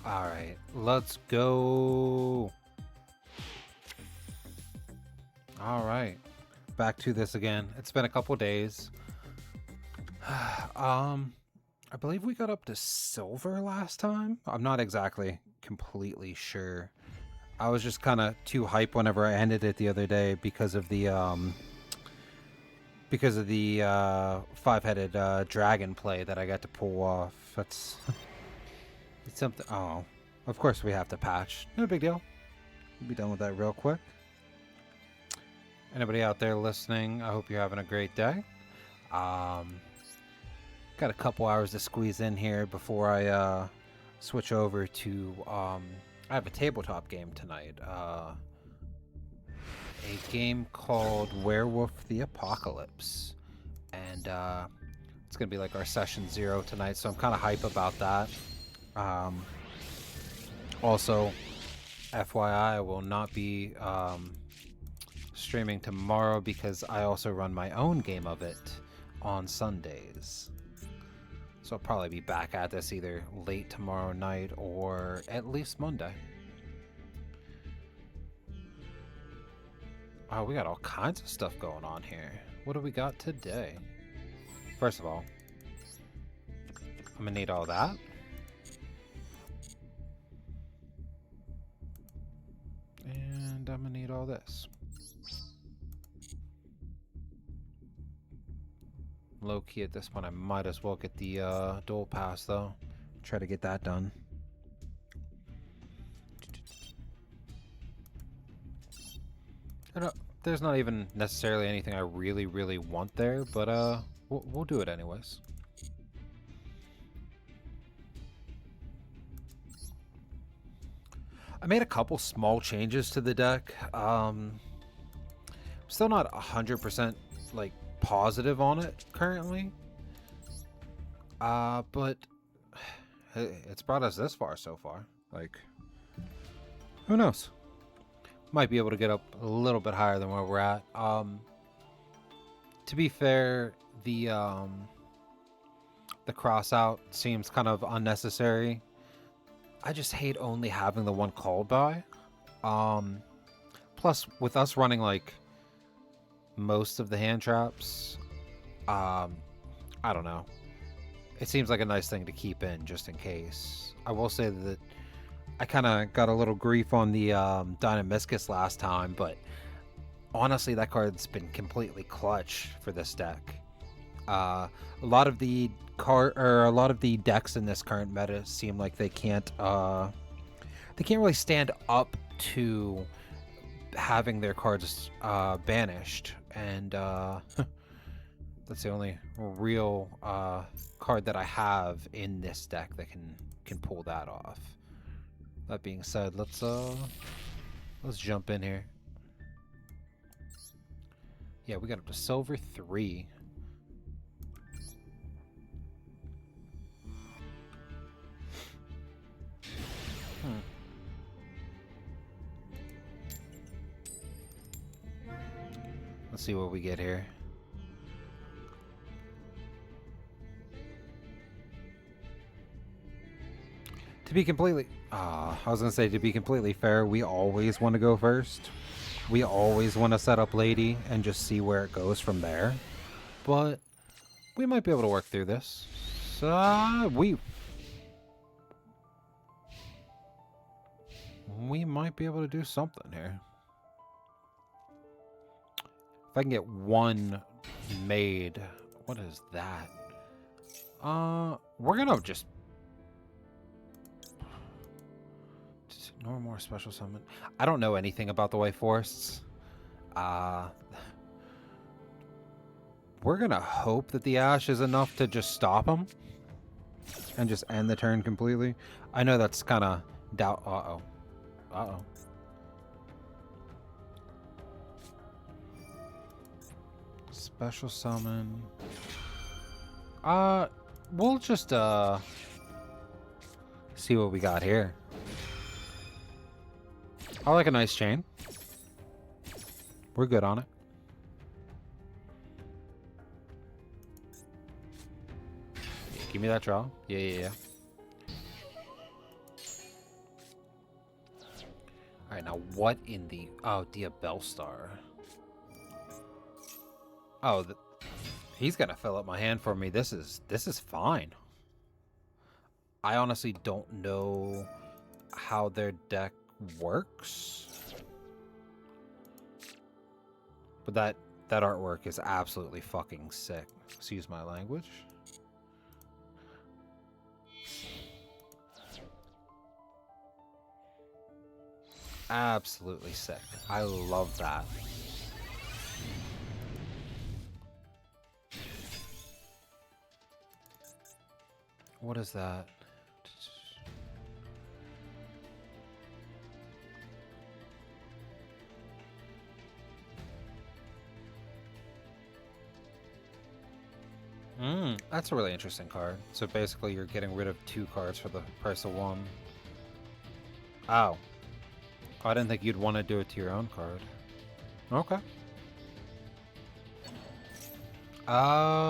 Alright, let's go. Alright, back to this again. It's been a couple days. I believe we got up to silver last time. I'm not exactly completely sure. I was just kind of too hype whenever I ended it the other day because of the five-headed dragon play that I got to pull off. That's it's something. Oh, of course we have to patch. No big deal. We'll be done with that real quick. Anybody out there listening, I hope you're having a great day. Got a couple hours to squeeze in here before I switch over to I have a tabletop game tonight. A game called Werewolf the Apocalypse. And it's gonna be like our session 0 tonight, so I'm kinda hype about that. Also, FYI, I will not be streaming tomorrow because I also run my own game of it on Sundays. So I'll probably be back at this either late tomorrow night or at least Monday. Oh, we got all kinds of stuff going on here. What do we got today? First of all, I'm gonna need all that. And I'm gonna need all this. Low key at this point, I might as well get the dual pass though. Try to get that done. There's not even necessarily anything I really want there, but we'll do it anyways. I made a couple small changes to the deck. Still not 100% like positive on it currently. But it's brought us this far so far. Like, who knows? Might be able to get up a little bit higher than where we're at. To be fair, the cross out seems kind of unnecessary. I just hate only having the one called by. Plus, with us running like most of the hand traps, I don't know. It seems like a nice thing to keep in just in case. I will say that I kind of got a little grief on the Dynamiscus last time, but honestly, that card's been completely clutch for this deck. A lot of the decks in this current meta seem like they can't really stand up to having their cards banished, and that's the only real card that I have in this deck that can pull that off. That being said, let's jump in here. Yeah, we got up to silver 3. Let's see what we get here. To be completely fair, we always want to go first. We always want to set up Lady and just see where it goes from there. But we might be able to work through this. So we might be able to do something here. If I can get one made, what is that? We're gonna just normal or special summon. I don't know anything about the White Forests. We're gonna hope that the Ash is enough to just stop him and just end the turn completely. I know that's kind of doubt. Uh-oh. Special summon. We'll just see what we got here. I like a nice chain. We're good on it. Give me that draw. Yeah. Alright, now what in the... Oh, Diabellstar. Oh, he's gonna fill up my hand for me. This is fine. I honestly don't know how their deck works. But that artwork is absolutely fucking sick. Excuse my language. Absolutely sick. I love that. What is that? That's a really interesting card. So basically you're getting rid of 2 cards for the price of 1. Oh. I didn't think you'd want to do it to your own card. Okay. Oh.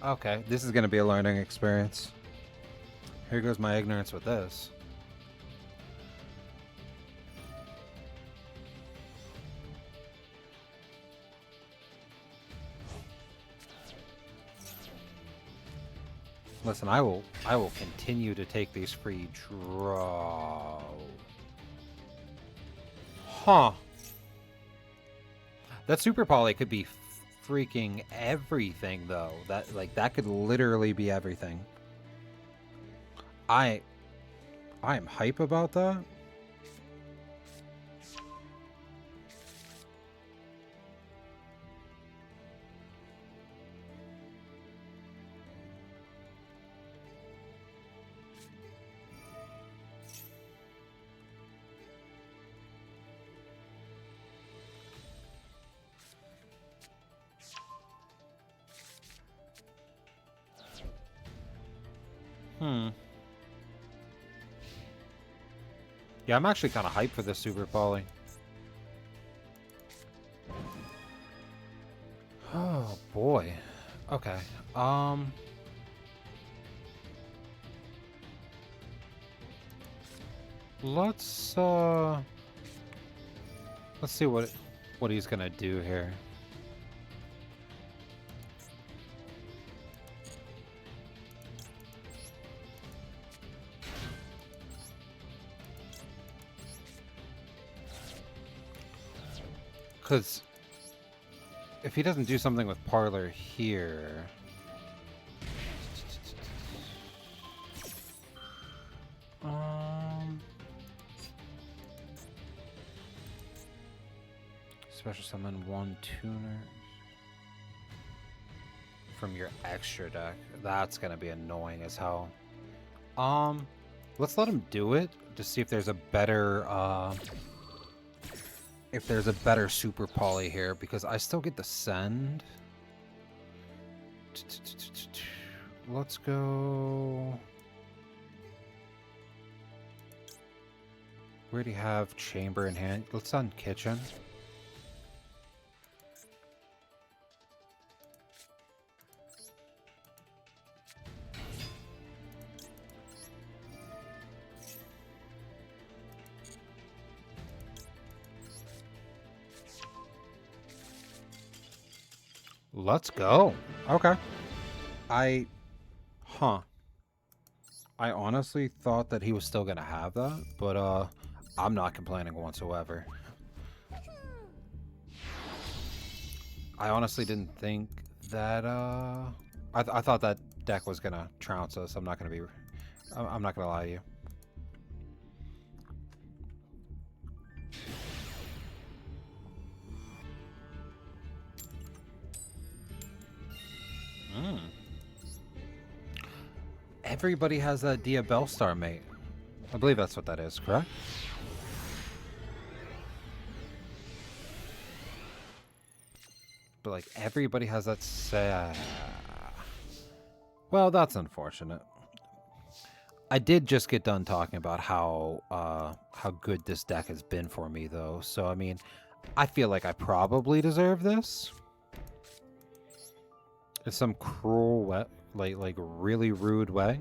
Okay, this is going to be a learning experience. Here goes my ignorance with this. Listen, I will continue to take these free draw. Huh. That Super Poly could be freaking everything, though. That could literally be everything. I am hype about that. Yeah, I'm actually kind of hyped for this Super Poly. Oh, boy. Okay. Let's see what he's gonna do here. Because if he doesn't do something with Parlor here... Special summon 1 tuner from your extra deck. That's gonna be annoying as hell. Let's let him do it to see if there's a better Super Poly here, because I still get the send. Let's go. We already have Chamber in hand. Let's on Kitchen. Let's go. Okay. I honestly thought that he was still gonna have that, but I'm not complaining whatsoever. I honestly didn't think that I thought that deck was gonna trounce us. I'm not gonna lie to you. Everybody has that Diabellstar, mate. I believe that's what that is, correct? But like everybody has that well, that's unfortunate. I did just get done talking about how good this deck has been for me, though. So I mean, I feel like I probably deserve this. In some cruel way, like really rude way.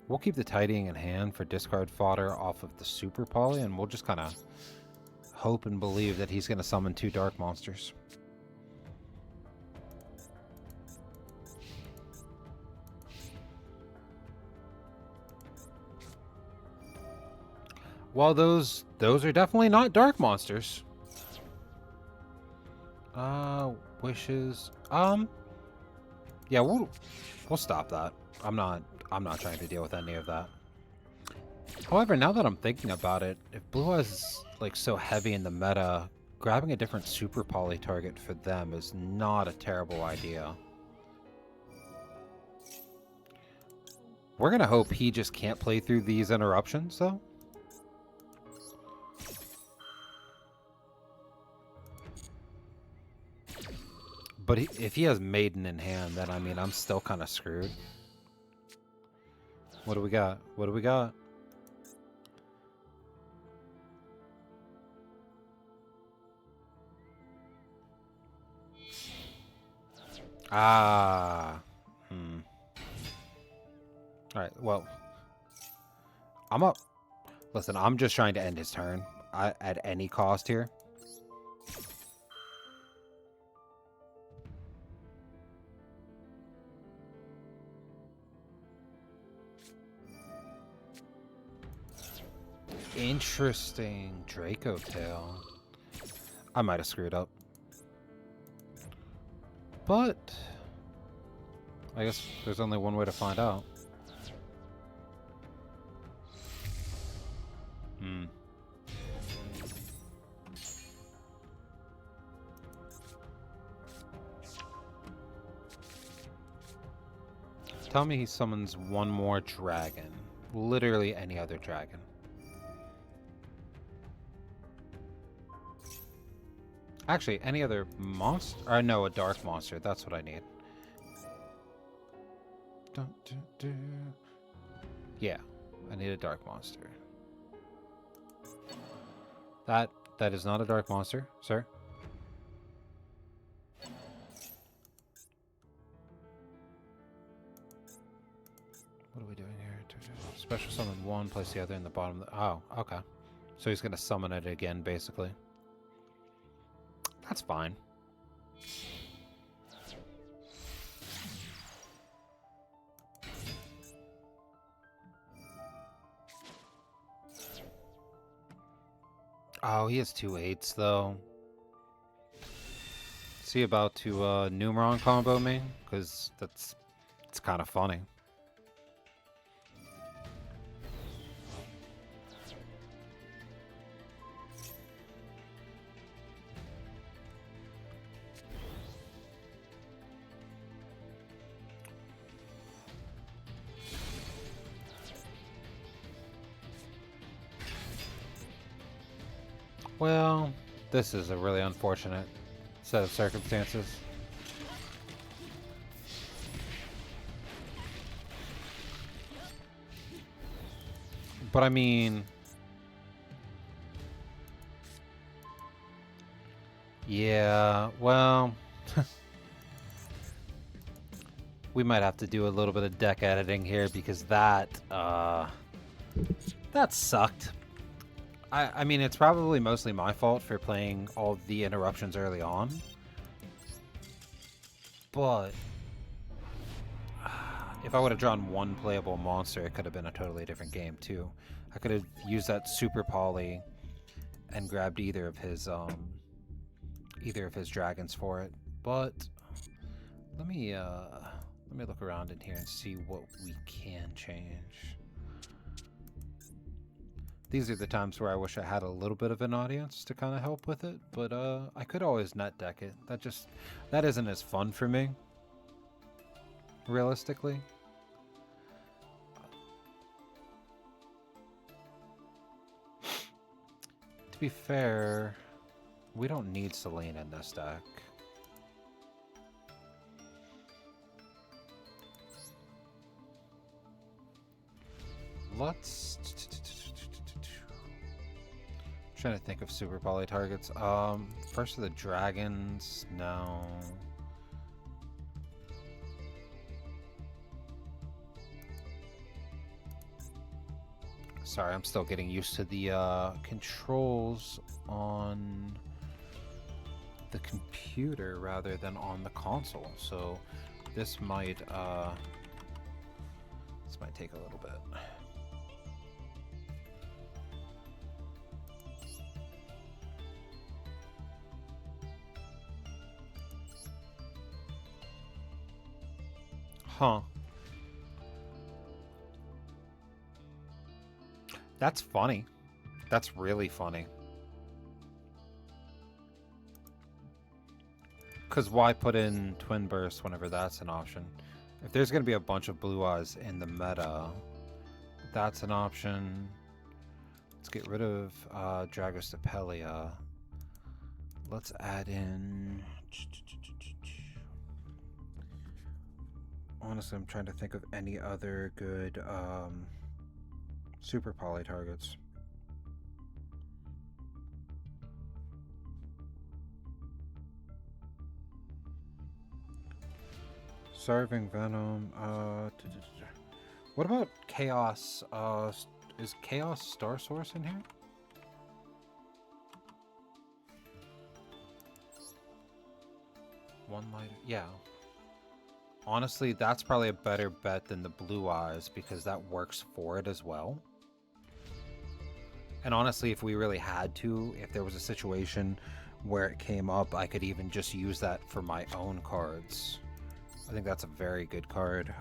We'll keep the tidying in hand for discard fodder off of the super poly, and we'll just kind of hope and believe that he's going to summon 2 dark monsters. Well, those are definitely not dark monsters. Wishes. Yeah, we'll stop that. I'm not trying to deal with any of that. However, now that I'm thinking about it, if Blue Eyes is like so heavy in the meta, grabbing a different super poly target for them is not a terrible idea. We're gonna hope he just can't play through these interruptions, though. But if he has Maiden in hand, then I mean, I'm still kind of screwed. What do we got? What do we got? Ah. Alright, well. I'm up. Listen, I'm just trying to end his turn at any cost here. Interesting. Draco Tail. I might have screwed up. But I guess there's only one way to find out. Tell me he summons one more dragon. Literally any other dragon. Actually, any other monster? No, a dark monster. That's what I need. Yeah, I need a dark monster. That is not a dark monster, sir. What are we doing here? Special summon one, place the other in the bottom. Oh, okay. So he's gonna summon it again, basically. That's fine. Oh, he has 2 8s, though. Is he about to Numeron combo me? Because it's kind of funny. Well, this is a really unfortunate set of circumstances. But I mean, yeah, well, we might have to do a little bit of deck editing here because that sucked. I mean, it's probably mostly my fault for playing all the interruptions early on. But if I would have drawn one playable monster, it could have been a totally different game, too. I could have used that super poly and grabbed either of his dragons for it. But let me look around in here and see what we can change. These are the times where I wish I had a little bit of an audience to kind of help with it, but I could always net deck it. That isn't as fun for me, realistically. To be fair, we don't need Selene in this deck. Let's... trying to think of super poly targets. First of the dragons, no. Sorry, I'm still getting used to the controls on the computer rather than on the console. So this might take a little bit. Huh. That's funny. That's really funny. Because why put in Twin Burst whenever that's an option? If there's going to be a bunch of Blue Eyes in the meta, that's an option. Let's get rid of Dragostapelia. Let's add in... Honestly, I'm trying to think of any other good super poly targets. Starving Venom. What about Chaos? Is Chaos Star Source in here? One light. Yeah. Honestly, that's probably a better bet than the Blue Eyes because that works for it as well. And honestly, if we really had to, if there was a situation where it came up, I could even just use that for my own cards. I think that's a very good card.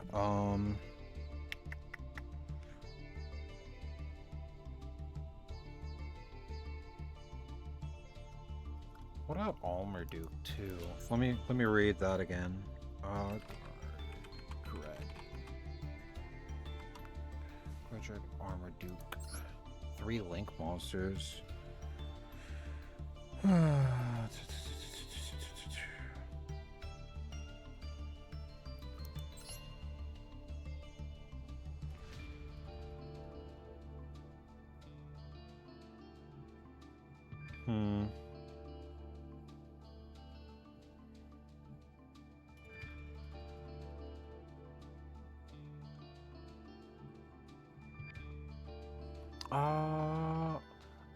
What about Almarduke too? Let me read that again. Dragon Armarduke. 3 Link monsters.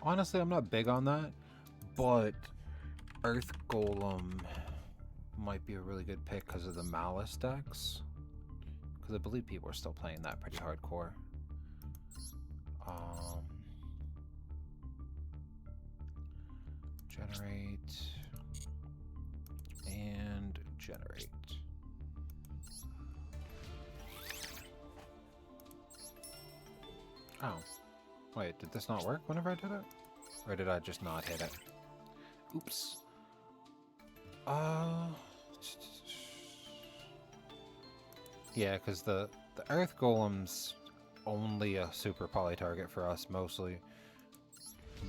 Honestly, I'm not big on that, but Earth Golem might be a really good pick because of the Malice decks. Because I believe people are still playing that pretty hardcore. Generate and generate. Oh. Wait, did this not work whenever I did it? Or did I just not hit it? Oops. Yeah, because the Earth Golem's only a super poly target for us, mostly.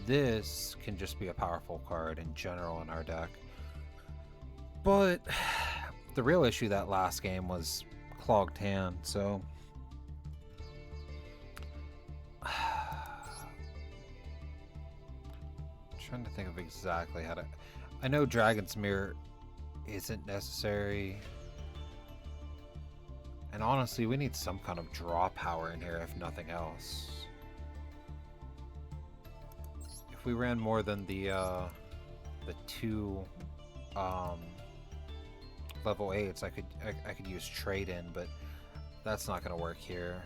This can just be a powerful card in general in our deck. But the real issue that last game was Clogged Hand, so... trying to think of exactly how to... I know Dragon's Mirror isn't necessary. And honestly, we need some kind of draw power in here, if nothing else. If we ran more than the 2 level 8s, I could use trade-in, but that's not going to work here.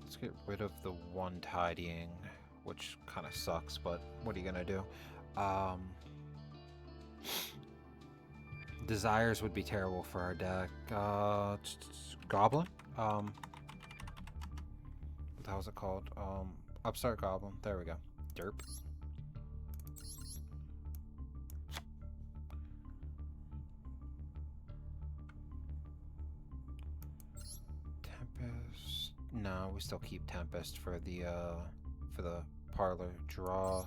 Let's get rid of the 1 tidying, which kind of sucks, but what are you gonna do? Desires would be terrible for our deck. Goblin? What the hell is it called? Upstart Goblin. There we go. Derp. Tempest. No, we still keep Tempest for the parlor draw.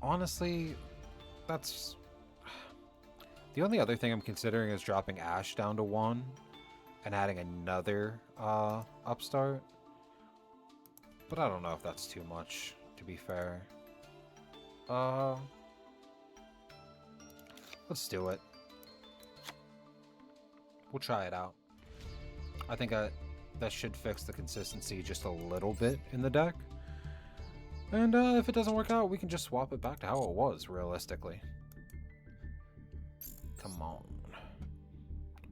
Honestly, that's the only other thing I'm considering is dropping Ash down to 1 and adding another upstart. But I don't know if that's too much, to be fair. Let's do it. We'll try it out. I think that should fix the consistency just a little bit in the deck. And if it doesn't work out, we can just swap it back to how it was, realistically. Come on.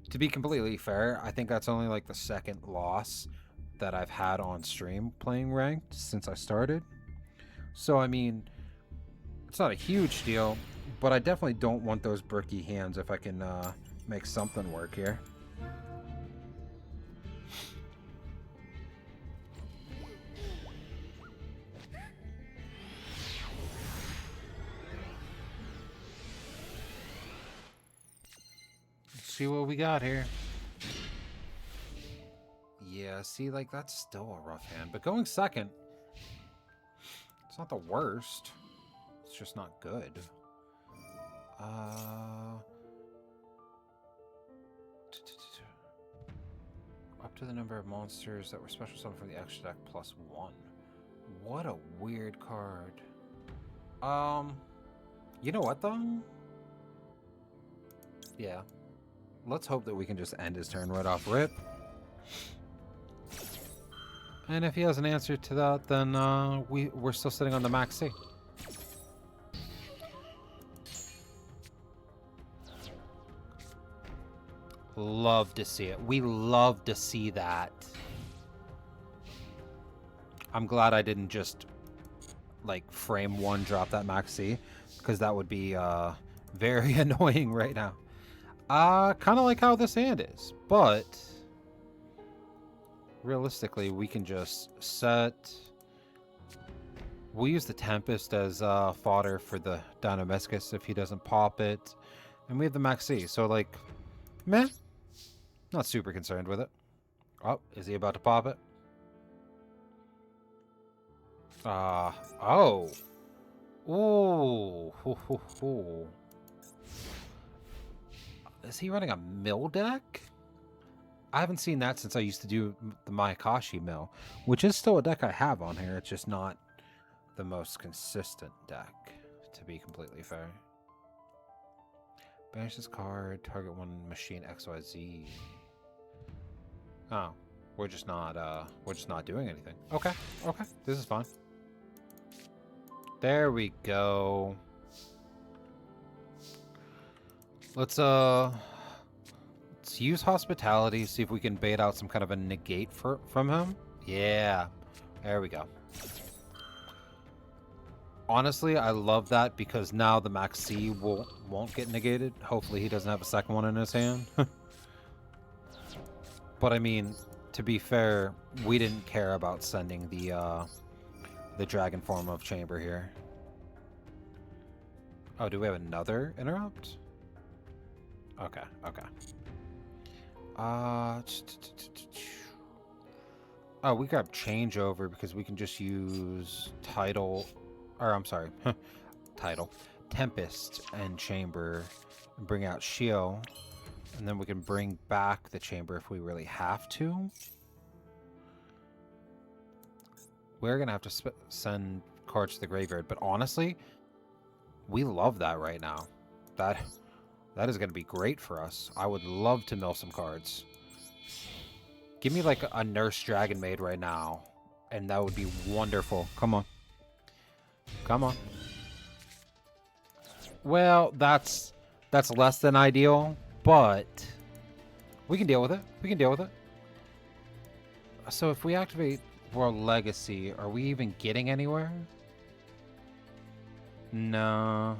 To be completely fair, I think that's only like the second loss that I've had on stream playing ranked since I started. So, I mean, it's not a huge deal, but I definitely don't want those bricky hands if I can make something work here. Let's see what we got here. Yeah, see, like, that's still a rough hand. But going second, it's not the worst. It's just not good. Up to the number of monsters that were special summoned from the extra deck +1. What a weird card. You know what, though? Yeah. Let's hope that we can just end his turn right off rip. And if he has an answer to that, then we're still sitting on the max C. Love to see it. We love to see that. I'm glad I didn't just, like, frame one, drop that max C, because that would be very annoying right now. Kind of like how this hand is, but realistically, we can just set... We'll use the Tempest as fodder for the Dynamiscus if he doesn't pop it. And we have the max C, so, like, meh. Not super concerned with it. Oh, is he about to pop it? Oh. Ooh. Ho, ho, ho. Is he running a mill deck? I haven't seen that since I used to do the Mayakashi mill, which is still a deck I have on here. It's just not the most consistent deck, to be completely fair. Banish this card, target one machine XYZ. Oh, we're just not doing anything. Okay, okay, this is fine. There we go. Let's use hospitality, see if we can bait out some kind of a negate from him. Yeah, there we go. Honestly, I love that because now the max C won't get negated. Hopefully he doesn't have a second one in his hand. But I mean, to be fair, we didn't care about sending the dragon form of chamber here. Oh, do we have another interrupt? Okay, okay. Oh, we grab changeover because we can just use title, or I'm sorry, title, Tempest and chamber, and bring out Shio, and then we can bring back the chamber if we really have to. We're gonna have to send cards to the graveyard, but honestly, we love that right now. That is gonna be great for us. I would love to mill some cards. Give me like a Nurse Dragonmaid right now, and that would be wonderful. Come on. Come on. Well, that's less than ideal, but we can deal with it. We can deal with it. So if we activate World Legacy, are we even getting anywhere? No.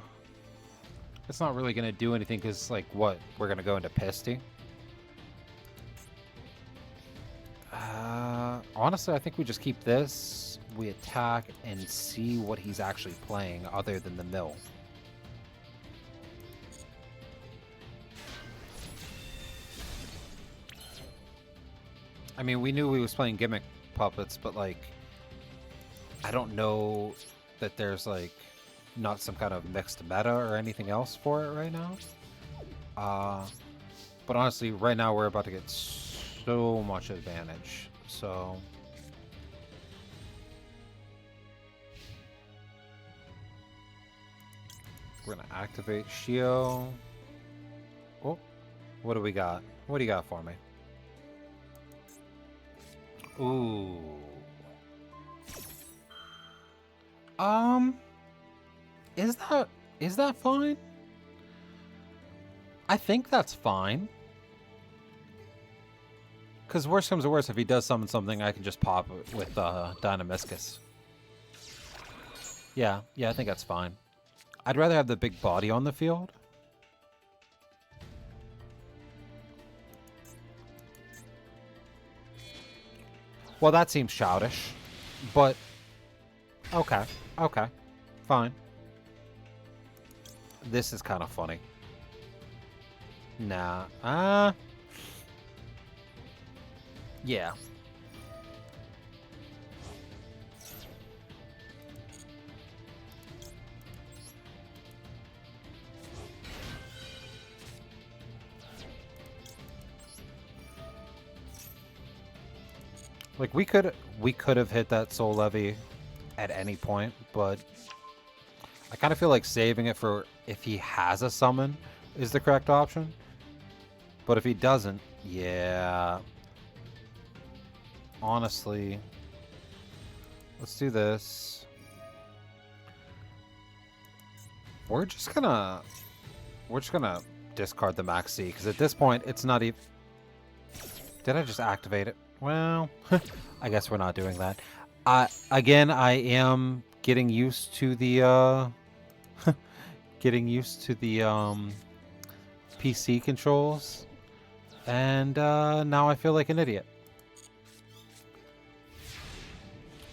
It's not really going to do anything because, like, what? We're going to go into Pisty? Honestly, I think we just keep this. We attack and see what he's actually playing other than the mill. I mean, we knew he was playing Gimmick Puppets, but, like, I don't know that there's, like, not some kind of mixed meta or anything else for it right now. But honestly, right now we're about to get so much advantage. So we're gonna activate Shio. Oh, what do we got? What do you got for me? Ooh. Um, is that fine? I think that's fine. Because worst comes to worst, if he does summon something, I can just pop it with Dynamiscus. Yeah, I think that's fine. I'd rather have the big body on the field. Well, that seems childish, but okay, fine. This is kind of funny. Nah, yeah. Like we could have hit that Soul Levy at any point, but I kind of feel like saving it for if he has a summon is the correct option. But if he doesn't, yeah. Honestly, let's do this. We're just gonna discard the Maxi because at this point it's not even. Did I just activate it? Well, I guess we're not doing that. Again, I am getting used to the PC controls, and now I feel like an idiot.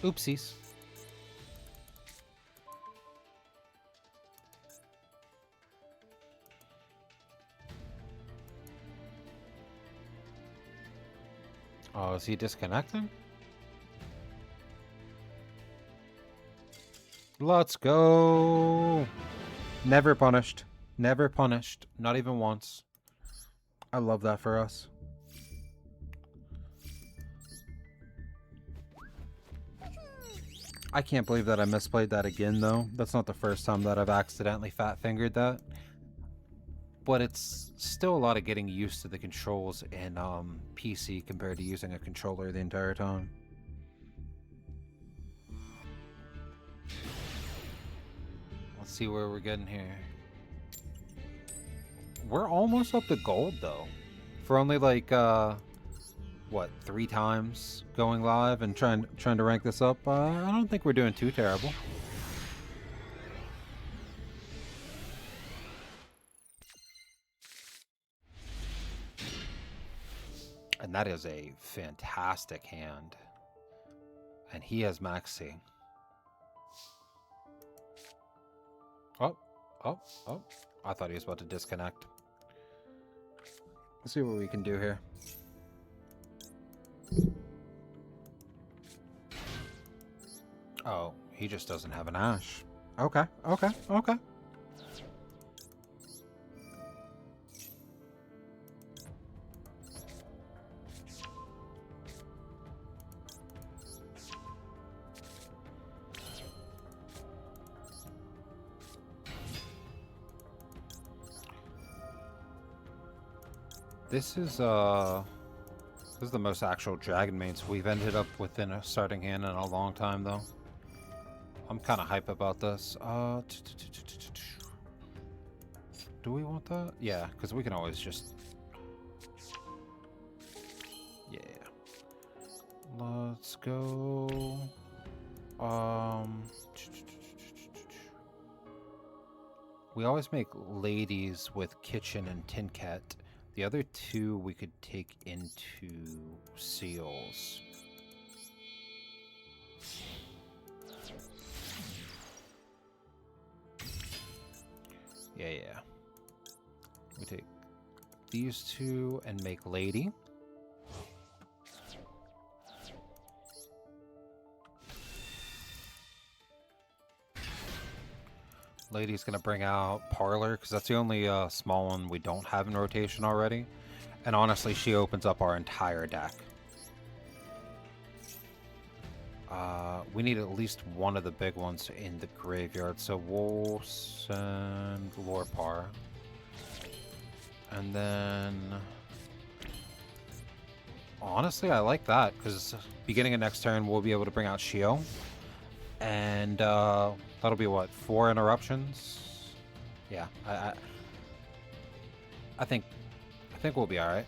Oopsies. Oh, is he disconnecting? Let's go. Never punished. Never punished. Not even once. I love that for us. I can't believe that I misplayed that again, though. That's not the first time that I've accidentally fat-fingered that. But it's still a lot of getting used to the controls in PC compared to using a controller the entire time. Let's see where we're getting here. We're almost up to gold, though. For only like, what, 3 times going live and trying to rank this up, I don't think we're doing too terrible. And that is a fantastic hand. And he has Maxi. Oh. I thought he was about to disconnect. Let's see what we can do here. Oh, he just doesn't have an Ash. Okay. This is the most actual Dragonmaids we've ended up within a starting hand in a long time, though. I'm kind of hype about this. Do we want that? Yeah, because we can always just... Yeah. Let's go... We always make ladies with Kitchen and Tincat. The other 2 we could take into seals. Yeah. We take these 2 and make lady. Lady's gonna bring out Parlor, because that's the only small one we don't have in rotation already. And honestly, she opens up our entire deck. We need at least one of the big ones in the graveyard, so we'll send Lorpar. And then... Honestly, I like that, because beginning of next turn, we'll be able to bring out Shio. And that'll be, what, 4 interruptions? Yeah, I think we'll be alright.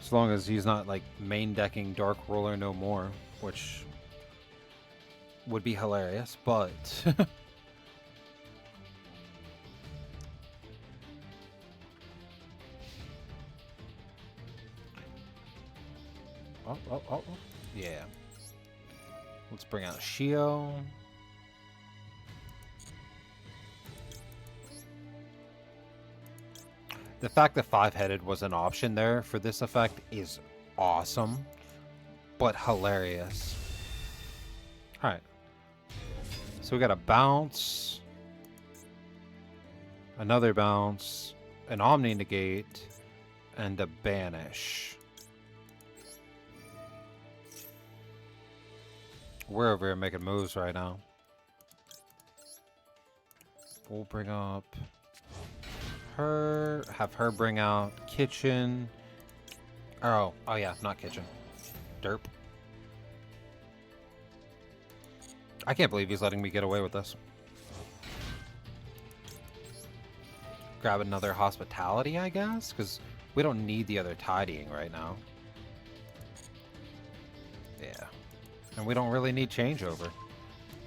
As long as he's not, like, main decking Dark Ruler no more, which would be hilarious, but... Oh. Yeah. Let's bring out Shio. The fact that 5-headed was an option there for this effect is awesome, but hilarious. Alright. So we got a bounce, another bounce, an Omni Negate, and a banish. We're over here making moves right now. We'll bring up her, have her bring out kitchen. Oh yeah, not kitchen. Derp. I can't believe he's letting me get away with this. Grab another hospitality, I guess, because we don't need the other tidying right now. Yeah. And we don't really need changeover.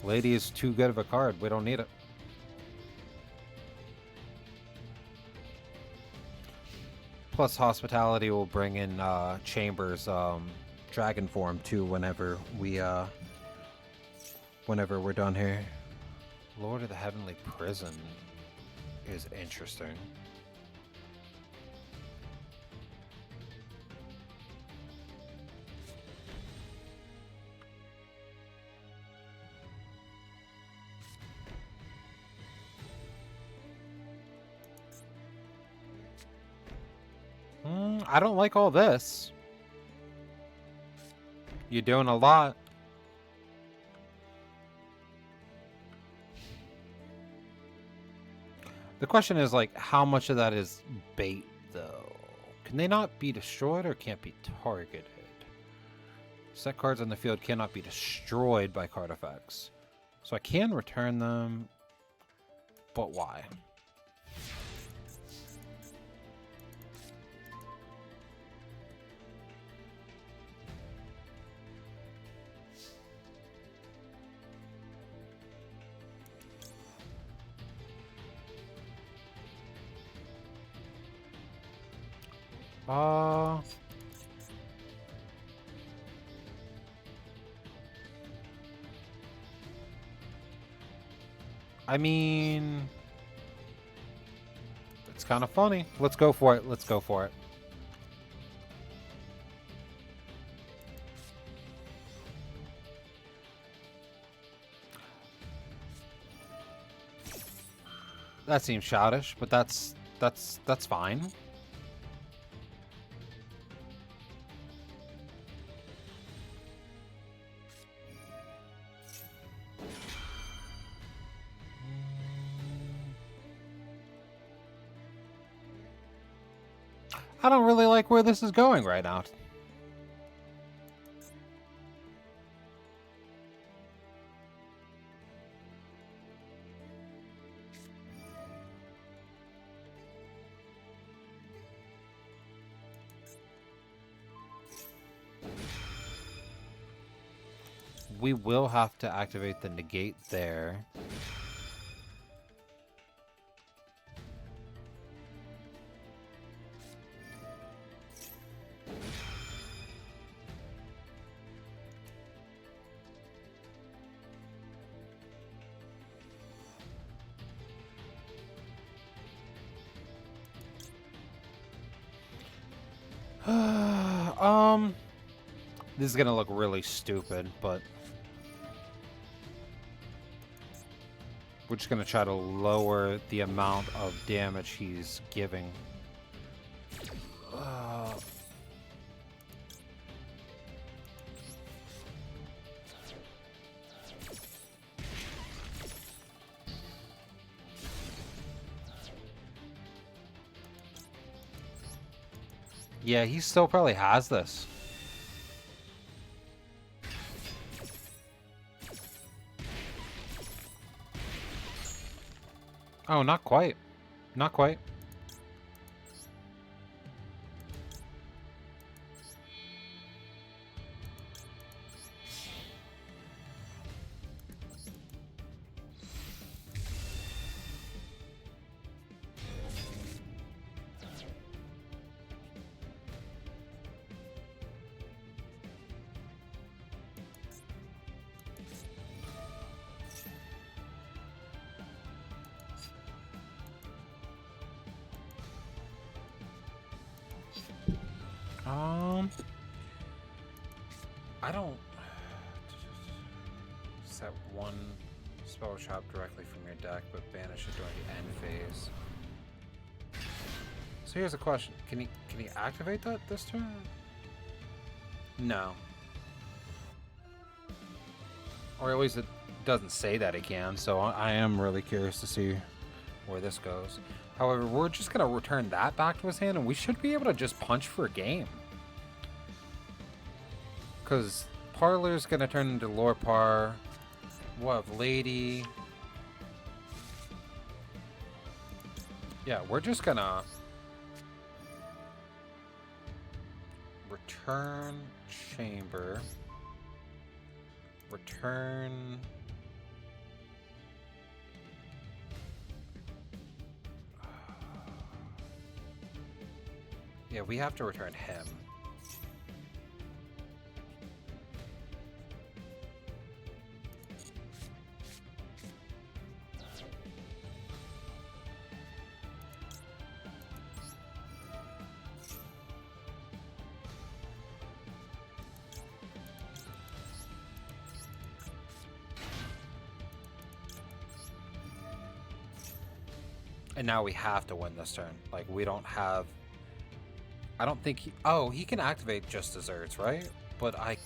Lady is too good of a card. We don't need it. Plus, hospitality will bring in Chambers' dragon form too. Whenever we're done here. Lord of the Heavenly Prison is interesting. I don't like all this. You're doing a lot. The question is, like, how much of that is bait, though? Can they not be destroyed or can't be targeted? Set cards on the field cannot be destroyed by card effects. So I can return them, but why? I mean, it's kind of funny. Let's go for it. Let's go for it. That seems childish, but that's fine. I don't really like where this is going right now. We will have to activate the negate there. This is gonna look really stupid, but we're just gonna try to lower the amount of damage he's giving. Yeah, he still probably has this. Oh, not quite. Not quite. I don't set one spell trap directly from your deck, but banish it during the end phase. So here's a question: Can he activate that this turn? No. Or at least it doesn't say that he can. So I am really curious to see where this goes. However, we're just gonna return that back to his hand, and we should be able to just punch for a game. Because Parlor's going to turn into Lorpar. We'll have Lady. Yeah, we're just going to return Chamber. Return... Yeah, we have to return him. And now we have to win this turn. Like, we don't have... I don't think he... Oh, he can activate just desserts, right? But I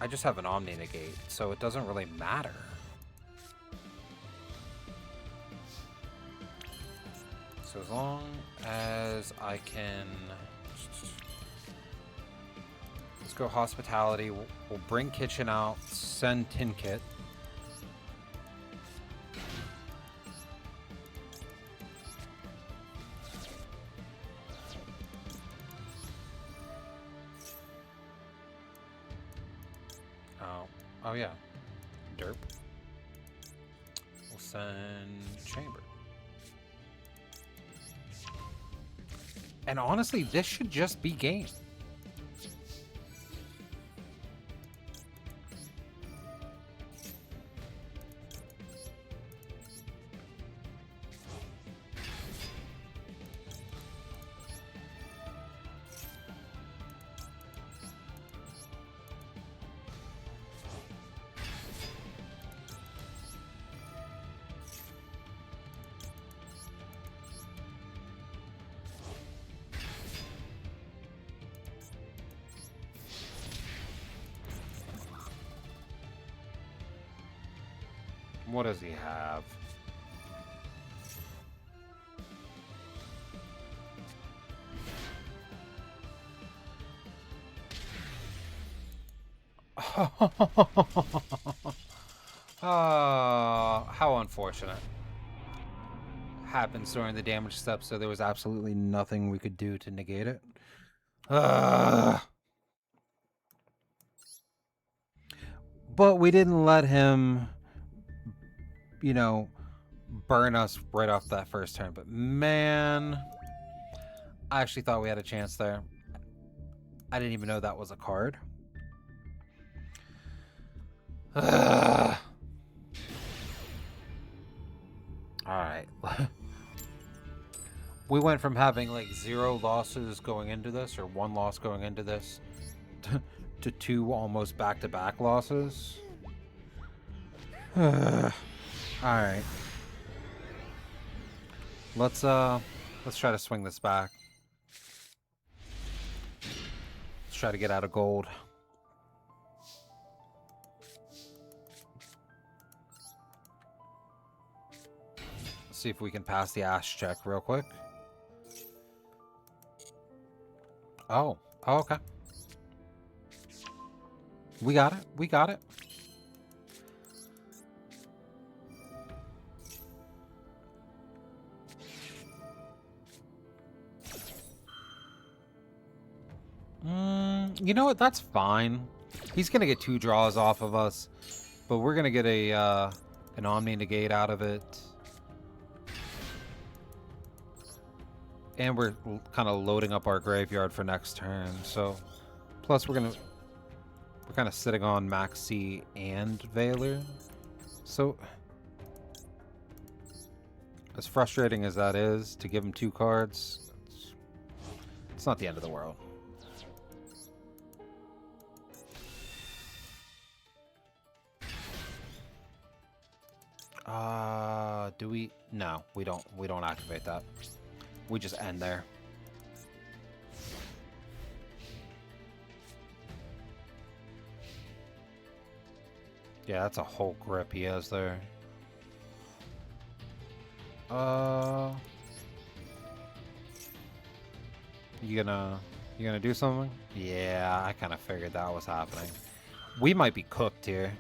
just have an Omni negate, so it doesn't really matter. So as long as I can... Let's go Hospitality. We'll bring Kitchen out, send Tin Kit. Oh yeah, derp. We'll send Chamber. And honestly, this should just be game. What does he have? How unfortunate. Happens during the damage step, so there was absolutely nothing we could do to negate it. But we didn't let him, you know, burn us right off that first turn. But man, I actually thought we had a chance there. I didn't even know that was a card. Alright. We went from having like 0 losses going into this, or 1 loss going into this, to 2 almost back-to-back losses. Alright. Let's try to swing this back. Let's try to get out of gold. See if we can pass the ash check real quick. Oh. Oh, okay. We got it. We got it. You know what? That's fine. He's gonna get 2 draws off of us, but we're gonna get a an Omni Negate out of it. And we're kind of loading up our graveyard for next turn, so... Plus, we're kind of sitting on Maxi and Veiler. So... As frustrating as that is, to give him 2 cards, it's not the end of the world. Do we? No, we don't. We don't activate that. We just end there. Yeah, that's a whole grip he has there. You gonna do something? Yeah, I kind of figured that was happening. We might be cooked here.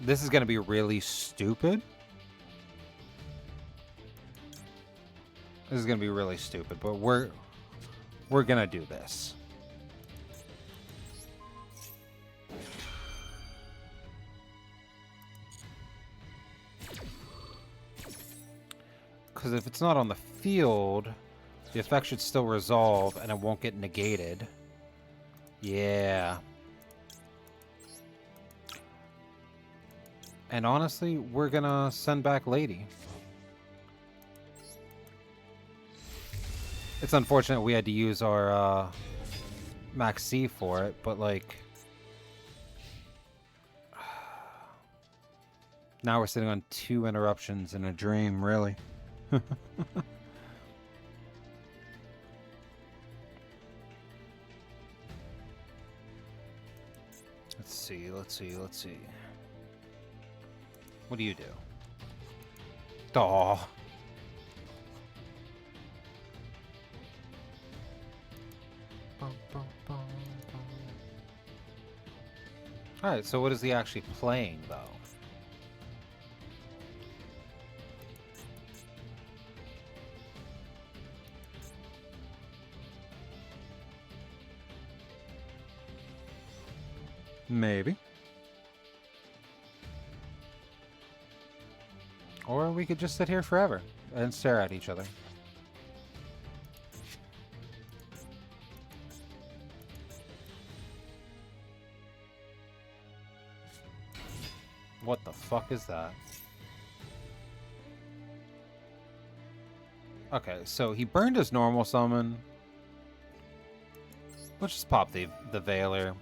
This is gonna be really stupid. This is gonna be really stupid, but we're gonna do this. Because if it's not on the field, the effect should still resolve and it won't get negated. Yeah. And honestly, we're gonna send back Lady. It's unfortunate we had to use our Max C for it, but like... Now we're sitting on 2 interruptions in a dream, really. Let's see. What do you do? Aw. Alright, so what is he actually playing, though? Maybe. Or we could just sit here forever and stare at each other. What the fuck is that? Okay, so he burned his normal summon. Let's just pop the Veiler.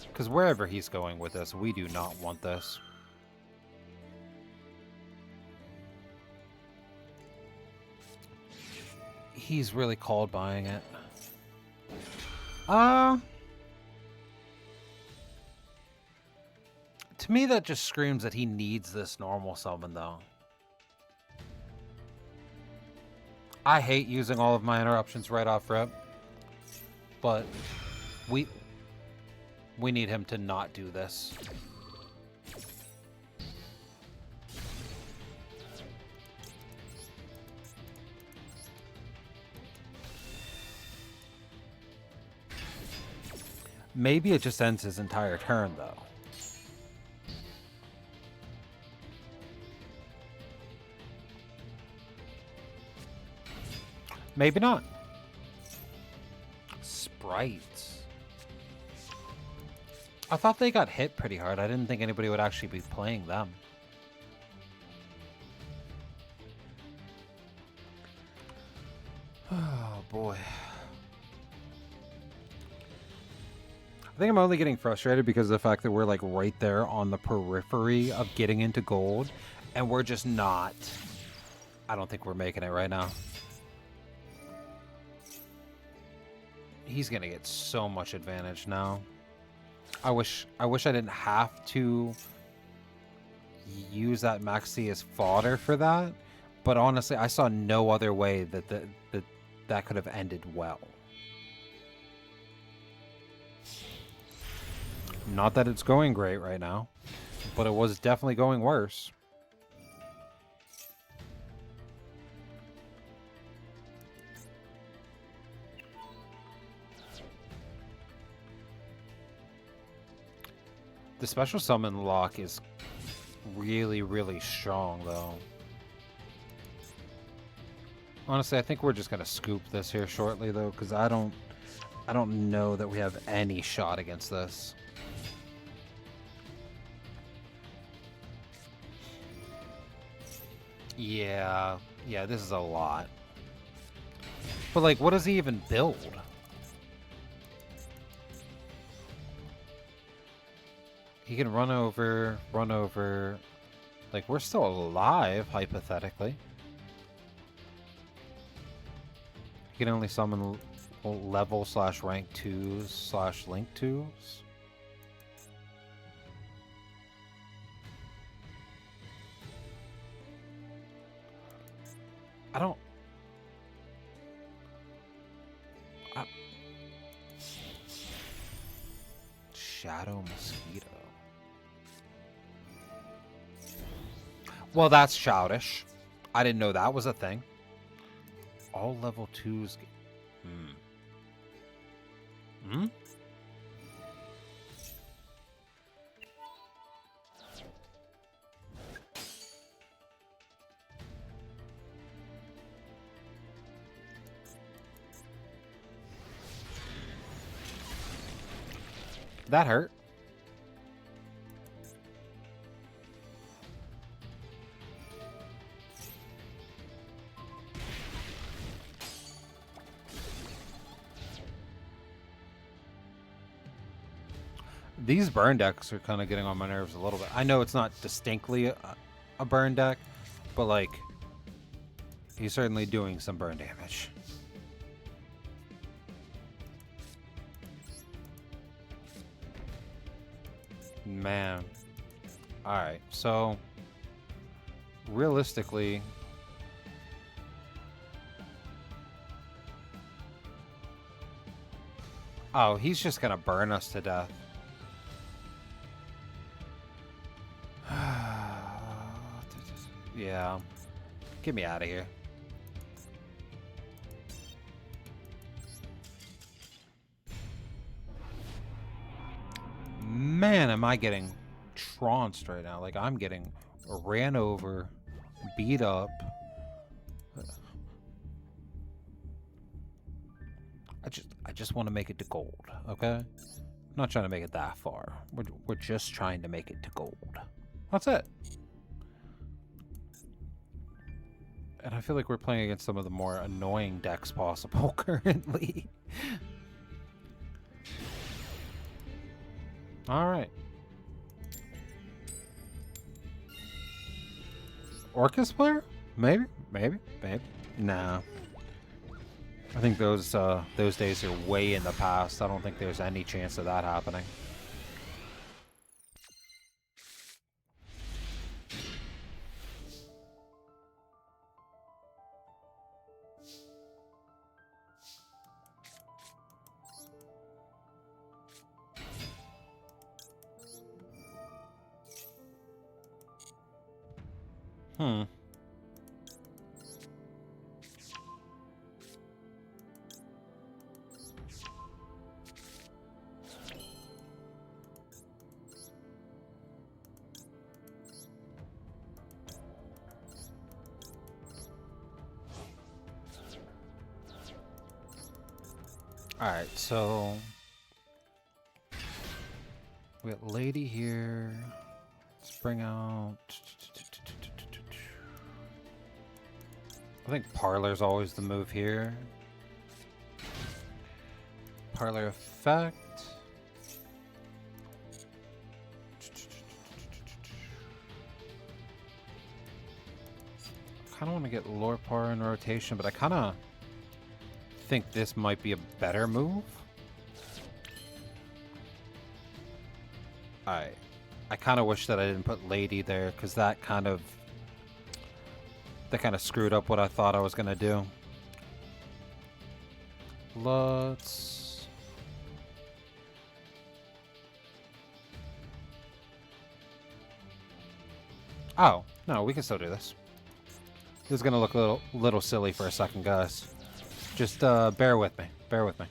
Because wherever he's going with this, we do not want this. He's really cold buying it. To me, that just screams that he needs this normal summon, though. I hate using all of my interruptions right off rip, but we need him to not do this. Maybe it just ends his entire turn, though. Maybe not. Sprites. I thought they got hit pretty hard. I didn't think anybody would actually be playing them. Oh, boy. I think I'm only getting frustrated because of the fact that we're like right there on the periphery of getting into gold, and we're just not. I don't think we're making it right now. He's gonna get so much advantage now. I wish I didn't have to use that Maxi as fodder for that, but honestly, I saw no other way that that could have ended well. Not that it's going great right now, but it was definitely going worse. The special summon lock is really, really strong, though. Honestly, I think we're just gonna scoop this here shortly, though, because I don't know that we have any shot against this. Yeah, this is a lot. But like, what does he even build? He can run over. Like, we're still alive, hypothetically. He can only summon level / rank 2s / link 2s. I don't... Shadow Mosquito. Well, that's childish. I didn't know that was a thing. All level 2s... That hurt. These burn decks are kind of getting on my nerves a little bit. I know it's not distinctly a burn deck, but like, he's certainly doing some burn damage. Man. Alright, so realistically, oh, he's just gonna burn us to death. Yeah. Get me out of here. Man, am I getting trounced right now. Like, I'm getting ran over, beat up. I just want to make it to gold, okay? I'm not trying to make it that far. We're just trying to make it to gold. That's it. And I feel like we're playing against some of the more annoying decks possible currently. Alright. Orcus player? Maybe. Nah. I think those days are way in the past. I don't think there's any chance of that happening. Alright, so we got Lady here. Let's bring out... I think Parlor's always the move here. Parlor effect. I kind of want to get Lorpar in rotation, but I kind of think this might be a better move. I kind of wish that I didn't put Lady there, because that kind of screwed up what I thought I was gonna do. Let's... Oh, no, we can still do this. This is gonna look a little silly for a second, guys. Just bear with me. Bear with me.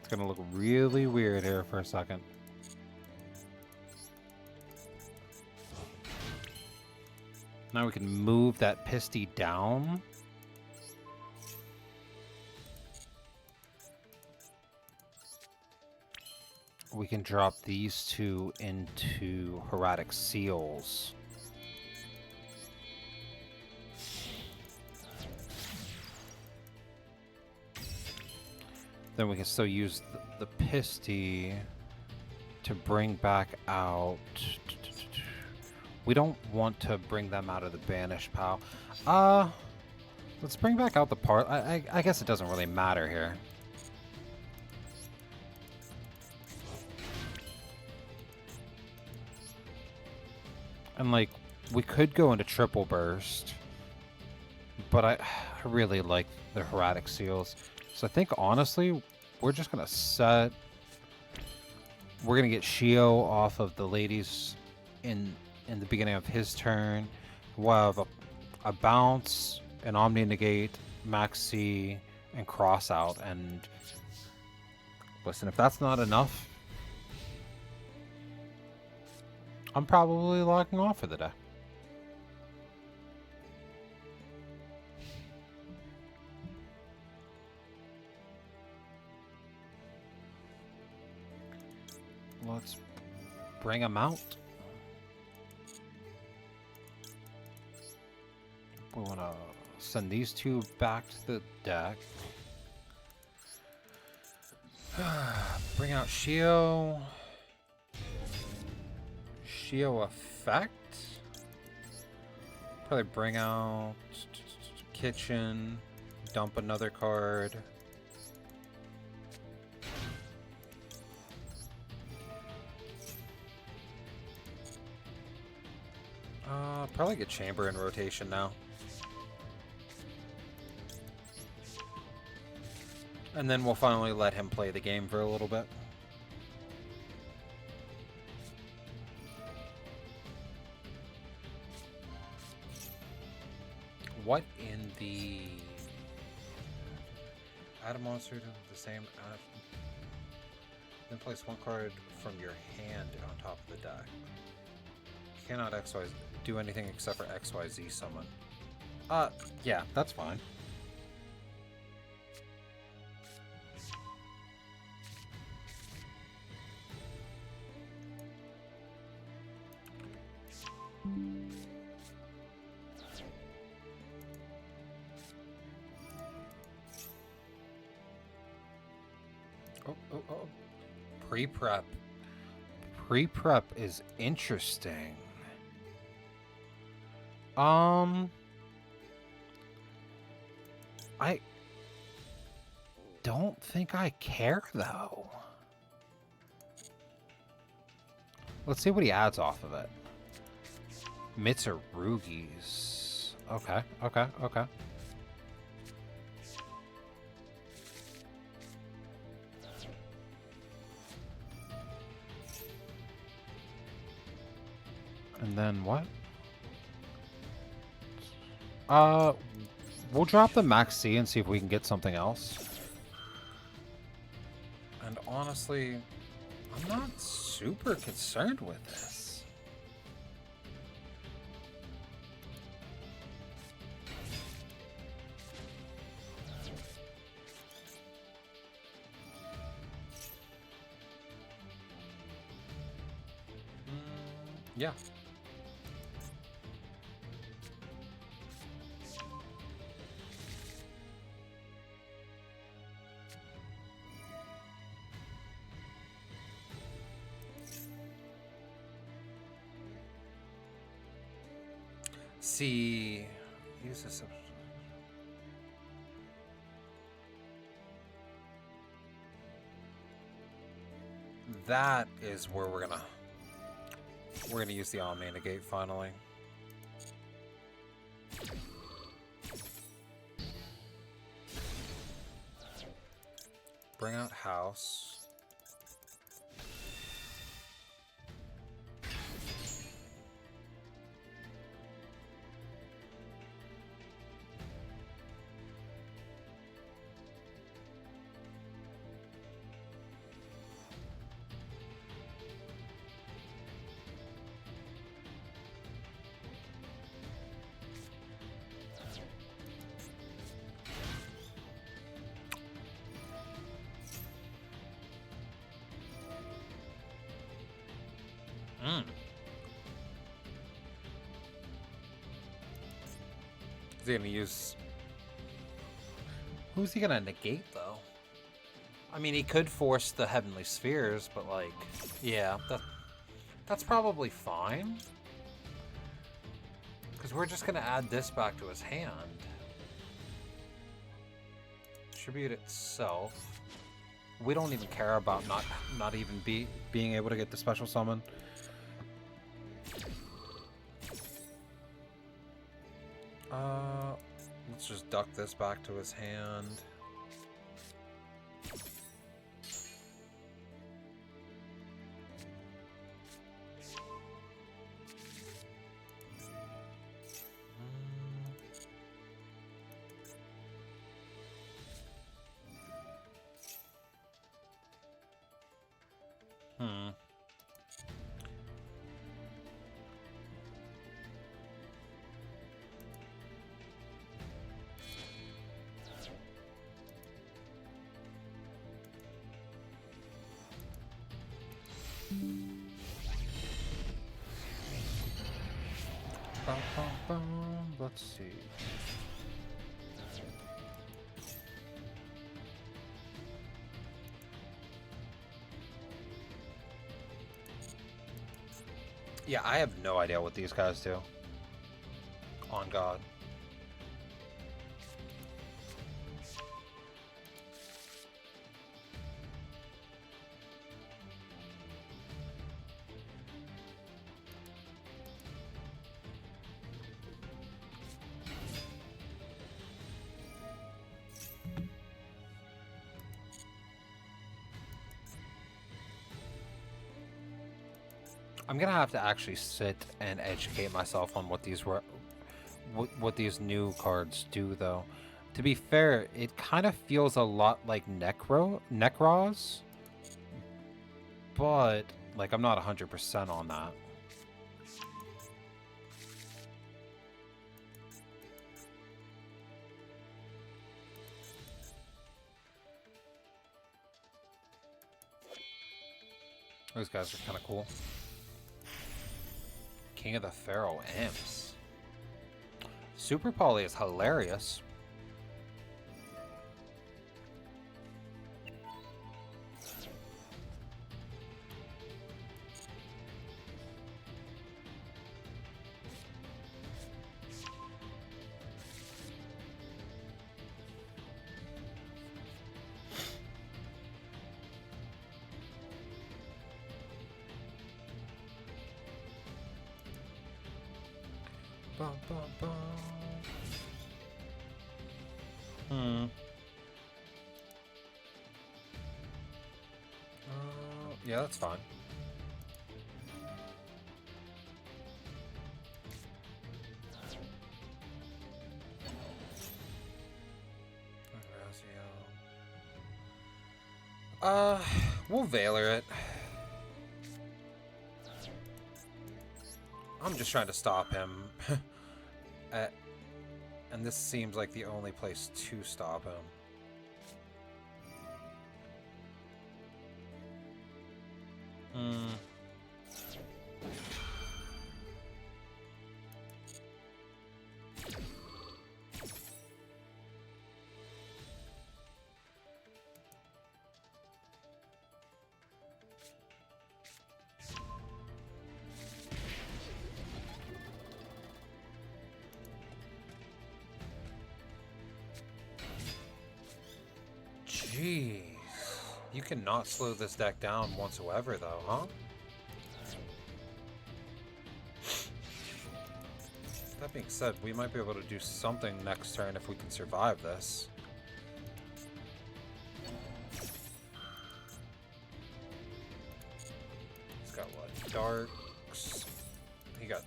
It's gonna look really weird here for a second. Now we can move that Pisty down. We can drop these two into Hieratic Seals. Then we can still use the Pisty to bring back out... We don't want to bring them out of the Banished Pile. Let's bring back out the part. I guess it doesn't really matter here. And, like, we could go into Triple Burst, but I really like the Hieratic Seals. So I think, honestly, we're just going to set... We're going to get Shio off of the ladies in the beginning of his turn. We'll have a bounce, an Omni Negate, Maxi, and Cross out. And listen, if that's not enough, I'm probably logging off for the day. Let's bring him out. We want to send these two back to the deck. Bring out Shio. Shio effect. Probably bring out Kitchen. Dump another card. Probably get Chamber in rotation now. And then we'll finally let him play the game for a little bit. What in the... Add a monster to the same... Then place one card from your hand on top of the deck. Cannot XYZ do anything except for XYZ summon. Yeah, that's fine. Oh. Pre-prep. Pre-prep is interesting. I don't think I care, though. Let's see what he adds off of it. Mitsurugis. Okay. And then what? We'll drop the Max C and see if we can get something else. And honestly, I'm not super concerned with this. Yeah. See, use this. That is where we're gonna use the Omni Negate finally. Bring out House. Is he gonna use... Who's he gonna negate, though? I mean, he could force the Heavenly Spheres, but, like... Yeah, that's probably fine. Because we're just gonna add this back to his hand. Tribute itself. We don't even care about not even being able to get the special summon. Let's just duck this back to his hand. Let's see. Yeah, I have no idea what these guys do. On God. I'm gonna have to actually sit and educate myself on what these were, what these new cards do, though. To be fair, it kind of feels a lot like Necros, but like I'm not 100% on that. Those guys are kind of cool. King of the Pharaoh Imps. Super Poly is hilarious. Yeah, that's fine. We'll Veiler it. I'm just trying to stop him. And this seems like the only place to stop him. Jeez. You cannot slow this deck down whatsoever, though, huh? That being said, we might be able to do something next turn if we can survive this. He's got what? Darks. He got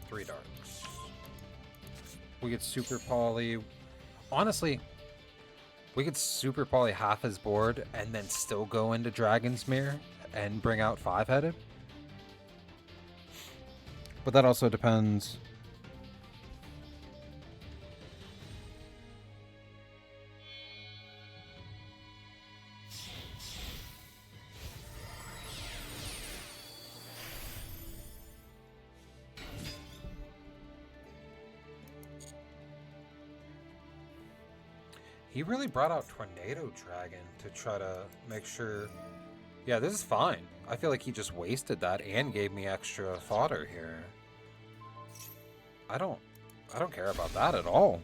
3 darks. We get super poly. Honestly, we could super poly half his board and then still go into Dragon's Mirror and bring out 5-headed. But that also depends. He really brought out Tornado Dragon to try to make sure... Yeah, this is fine. I feel like he just wasted that and gave me extra fodder here. I don't care about that at all.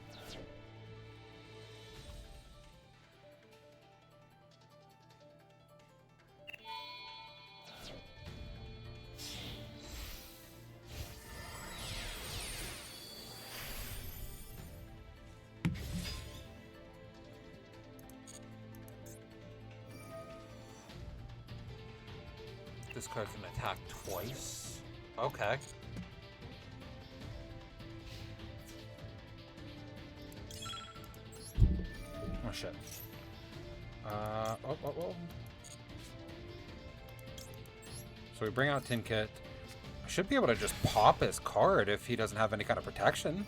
This card can attack twice. Okay. Oh shit. Oh. So we bring out Tin Kit. I should be able to just pop his card if he doesn't have any kind of protection.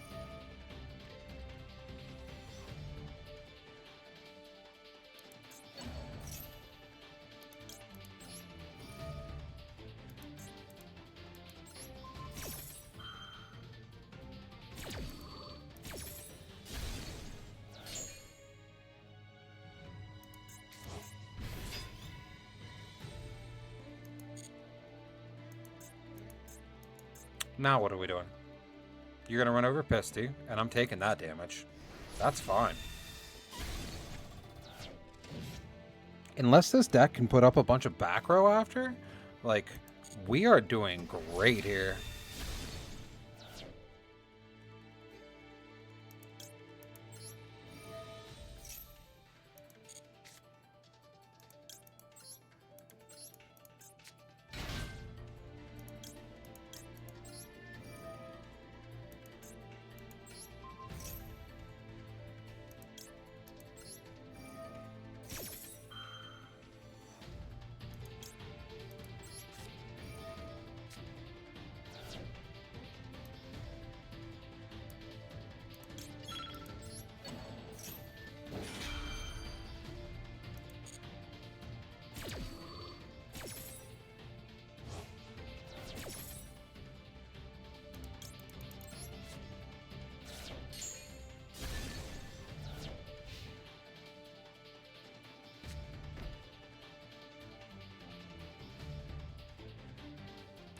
Now what are we doing? You're gonna run over Pisty, and I'm taking that damage. That's fine. Unless this deck can put up a bunch of back row after, like, we are doing great here.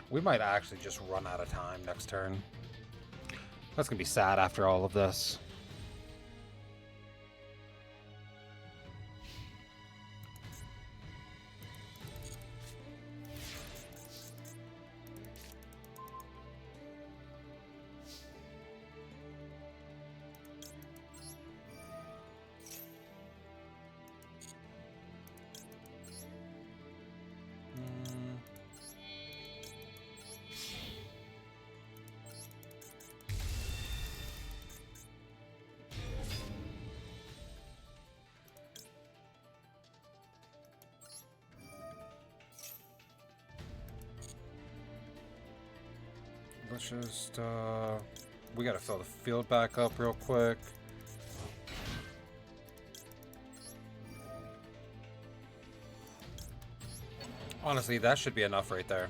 We might actually just run out of time next turn. That's gonna be sad after all of this. Let's just, we gotta fill the field back up real quick. Honestly, that should be enough right there.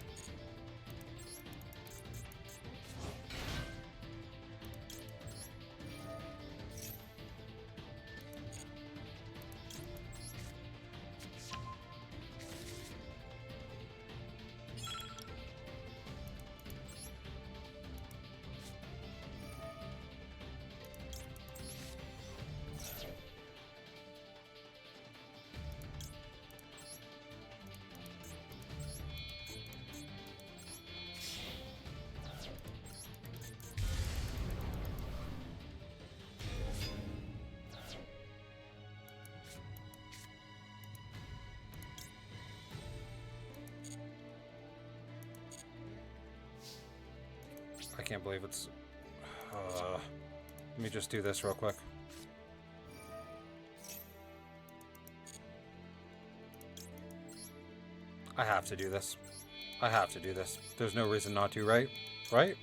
can't believe it's... let me just do this real quick. I have to do this. I have to do this. There's no reason not to, right? Right?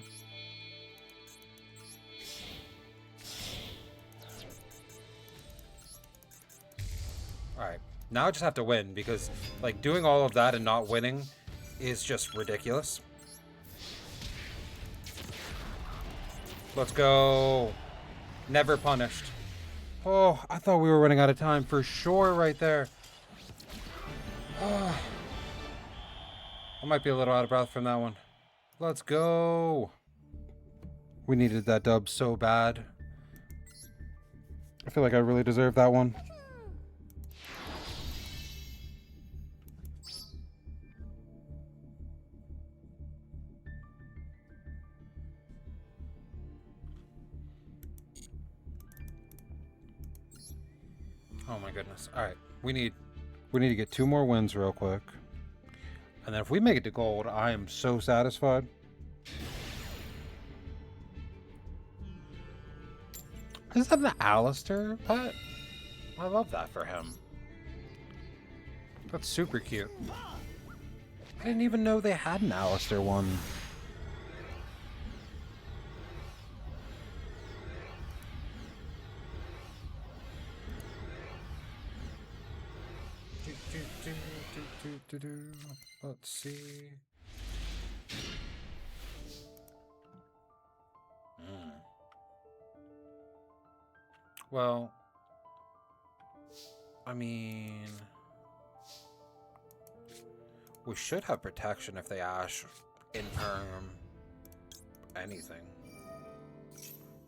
Alright. Now I just have to win because, like, doing all of that and not winning is just ridiculous. Let's go. Never punished. Oh, I thought we were running out of time for sure right there. Oh. I might be a little out of breath from that one. Let's go. We needed that dub so bad. I feel like I really deserve that one. Oh my goodness. All right. We need to get 2 more wins real quick. And then if we make it to gold, I am so satisfied. Is that an Alistair pet? I love that for him. That's super cute. I didn't even know they had an Alistair one. Let's see. Well, I mean, we should have protection if they Ash Imperm anything.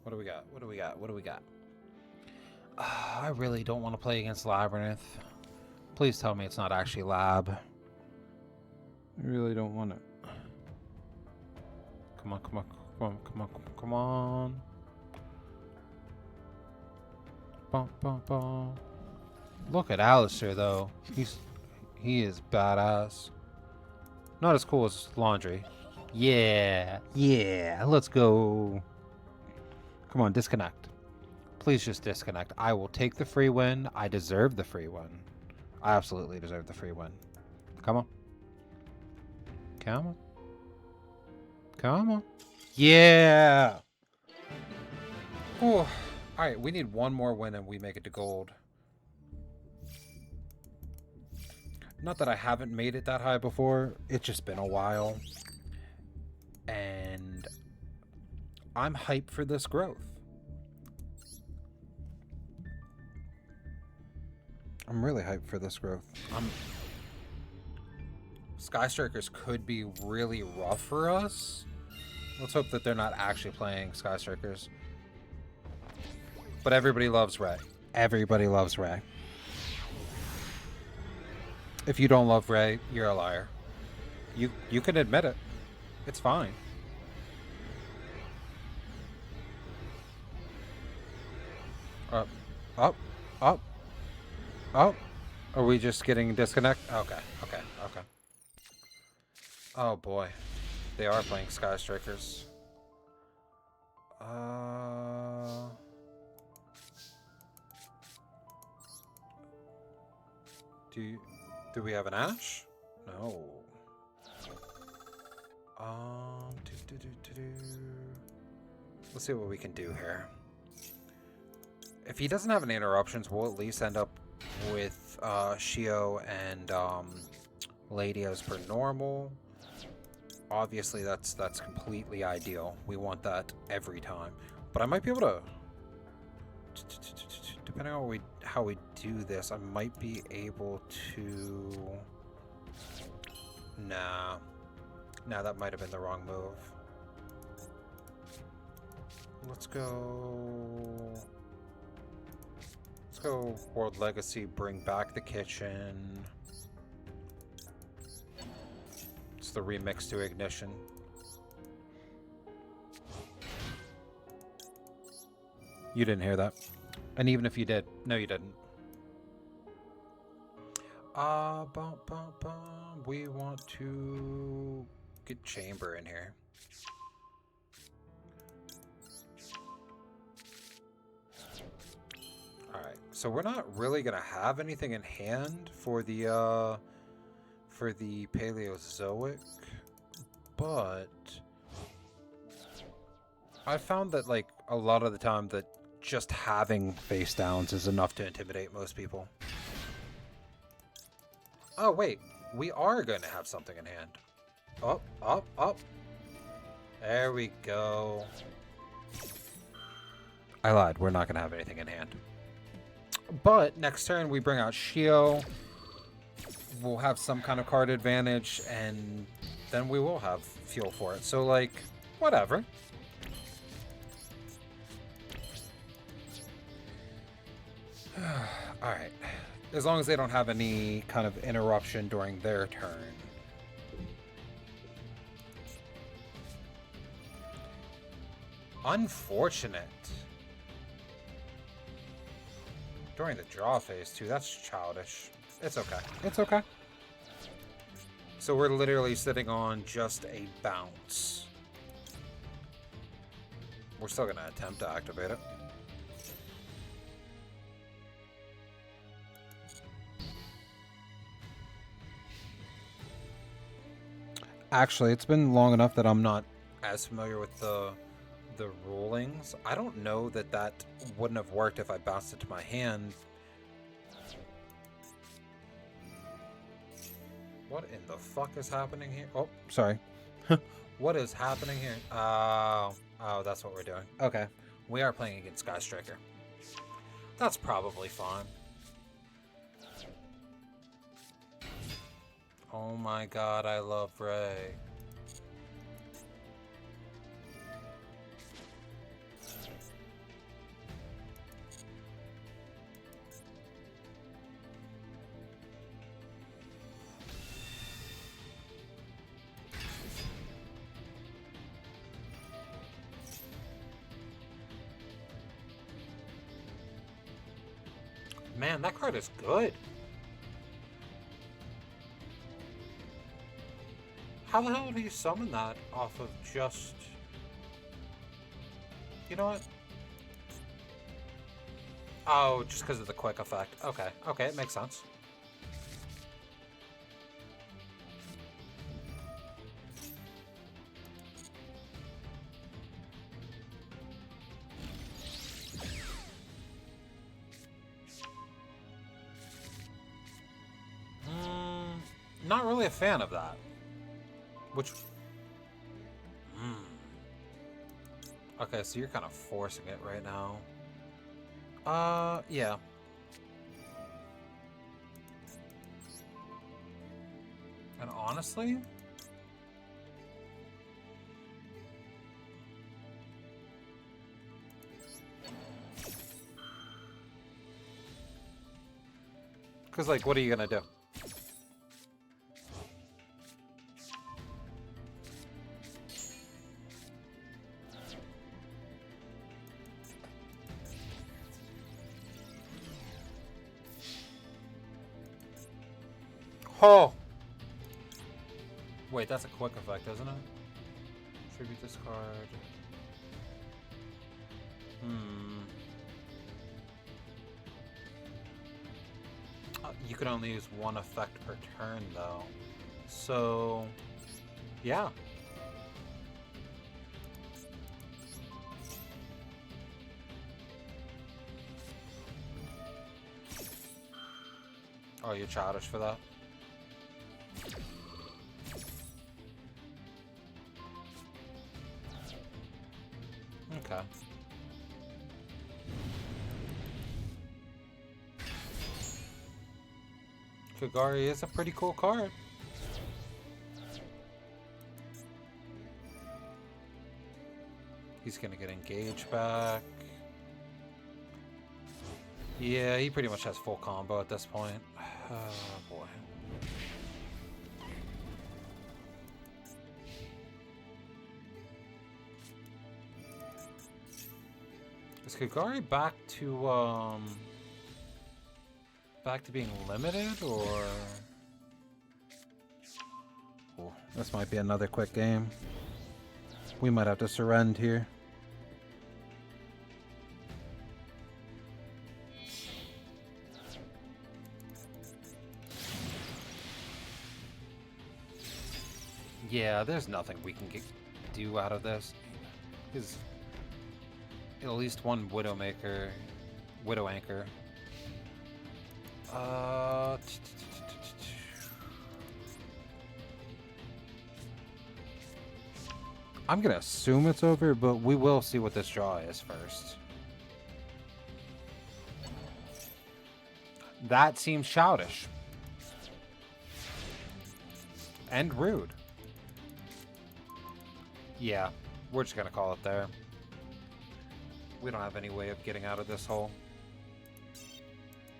What do we got? What do we got? What do we got? I really don't want to play against Labyrinth. Please tell me it's not actually Lab. I really don't want it. Come on, come on, come on, come on, come on. Bum, bum, bum. Look at Alistair though. He is badass. Not as cool as Laundry. Yeah, yeah, let's go. Come on, disconnect. Please just disconnect. I will take the free win. I deserve the free win. I absolutely deserve the free win. Come on. Come on. Come on. Yeah! Oh, alright, we need 1 more win and we make it to gold. Not that I haven't made it that high before. It's just been a while. And I'm hyped for this growth. I'm really hyped for this growth. Sky Strikers could be really rough for us. Let's hope that they're not actually playing Sky Strikers. But everybody loves Ray. Everybody loves Ray. If you don't love Ray, you're a liar. You can admit it. It's fine. Up, up, up. Oh, are we just getting disconnect? Okay, okay, okay. Oh boy, they are playing Sky Strikers. Do we have an Ash? No. Let's see what we can do here. If he doesn't have any interruptions, we'll at least end up with Shio and Lady as per normal. Obviously, that's completely ideal. We want that every time. But I might be able to, depending on how we do this, I might be able to. Nah, that might have been the wrong move. Let's go. Let's go World Legacy, bring back the kitchen. It's the remix to Ignition. You didn't hear that. And even if you did, no you didn't. We want to get Chamber in here. So we're not really gonna have anything in hand for the Paleozoic, but I found that like a lot of the time that just having face downs is enough to intimidate most people. Oh wait, we are going to have something in hand. Up, up, up. There we go. I lied, we're not going to have anything in hand. But next turn we bring out Shio. We'll have some kind of card advantage, and then we will have fuel for it. So like, whatever. Alright. As long as they don't have any kind of interruption during their turn. Unfortunate. During the draw phase, too. That's childish. It's okay. It's okay. So we're literally sitting on just a bounce. We're still going to attempt to activate it. Actually, it's been long enough that I'm not as familiar with the rulings. I don't know that wouldn't have worked if I bounced it to my hand. What in the fuck is happening here? Oh, sorry. What is happening here? Oh, that's what we're doing. Okay. We are playing against Sky Striker. That's probably fine. Oh my god, I love Ray. Man, that card is good. How the hell do you summon that off of just... You know what? Oh, just because of the quick effect. Okay, okay, it makes sense. Not really a fan of that. Which... Okay, so you're kind of forcing it right now. Yeah. And honestly... Because, like, what are you gonna do? Oh! Wait, that's a quick effect, isn't it? Tribute this card. You can only use one effect per turn, though. So... yeah. Oh, you're childish for that? Okay. Kagari is a pretty cool card. He's gonna get engaged back. Yeah, he pretty much has full combo at this point. Oh boy. Is Kagari back to being limited, or... Oh, this might be another quick game. We might have to surrender here. Yeah, there's nothing we can do out of this. Is at least one Widow Anchor. Uh, I'm gonna assume it's over, but we will see what this draw is first. That seems childish. And rude. Yeah, we're just gonna call it there. We don't have any way of getting out of this hole.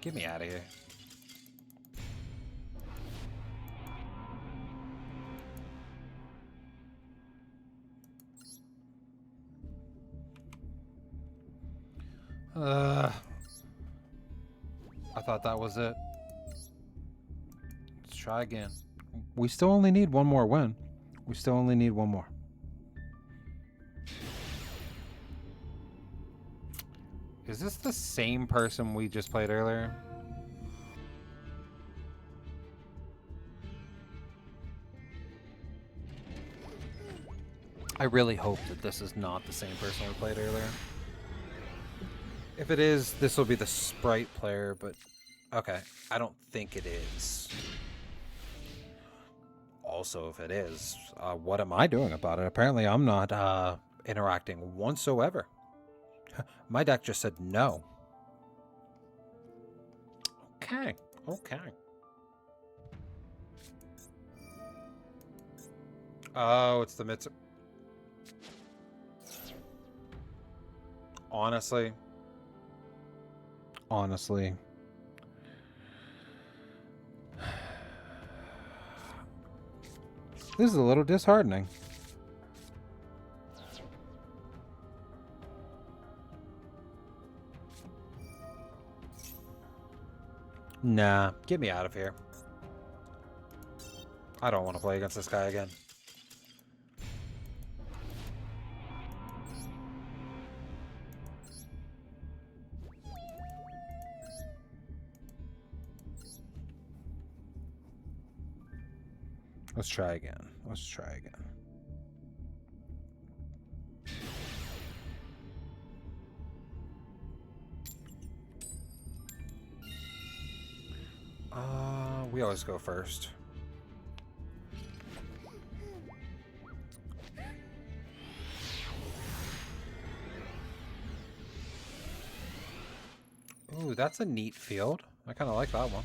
Get me out of here. I thought that was it. Let's try again. We still only need one more win. We still only need one more. Is this the same person we just played earlier? I really hope that this is not the same person we played earlier. If it is, this will be the sprite player, but okay, I don't think it is. Also, if it is, what am I doing about it? Apparently, I'm not interacting whatsoever. My deck just said no. Okay, okay. Oh, it's the Mitsu. Honestly. This is a little disheartening. Nah, get me out of here. I don't want to play against this guy again. Let's try again. Let's try again. We always go first. Ooh, that's a neat field. I kind of like that one.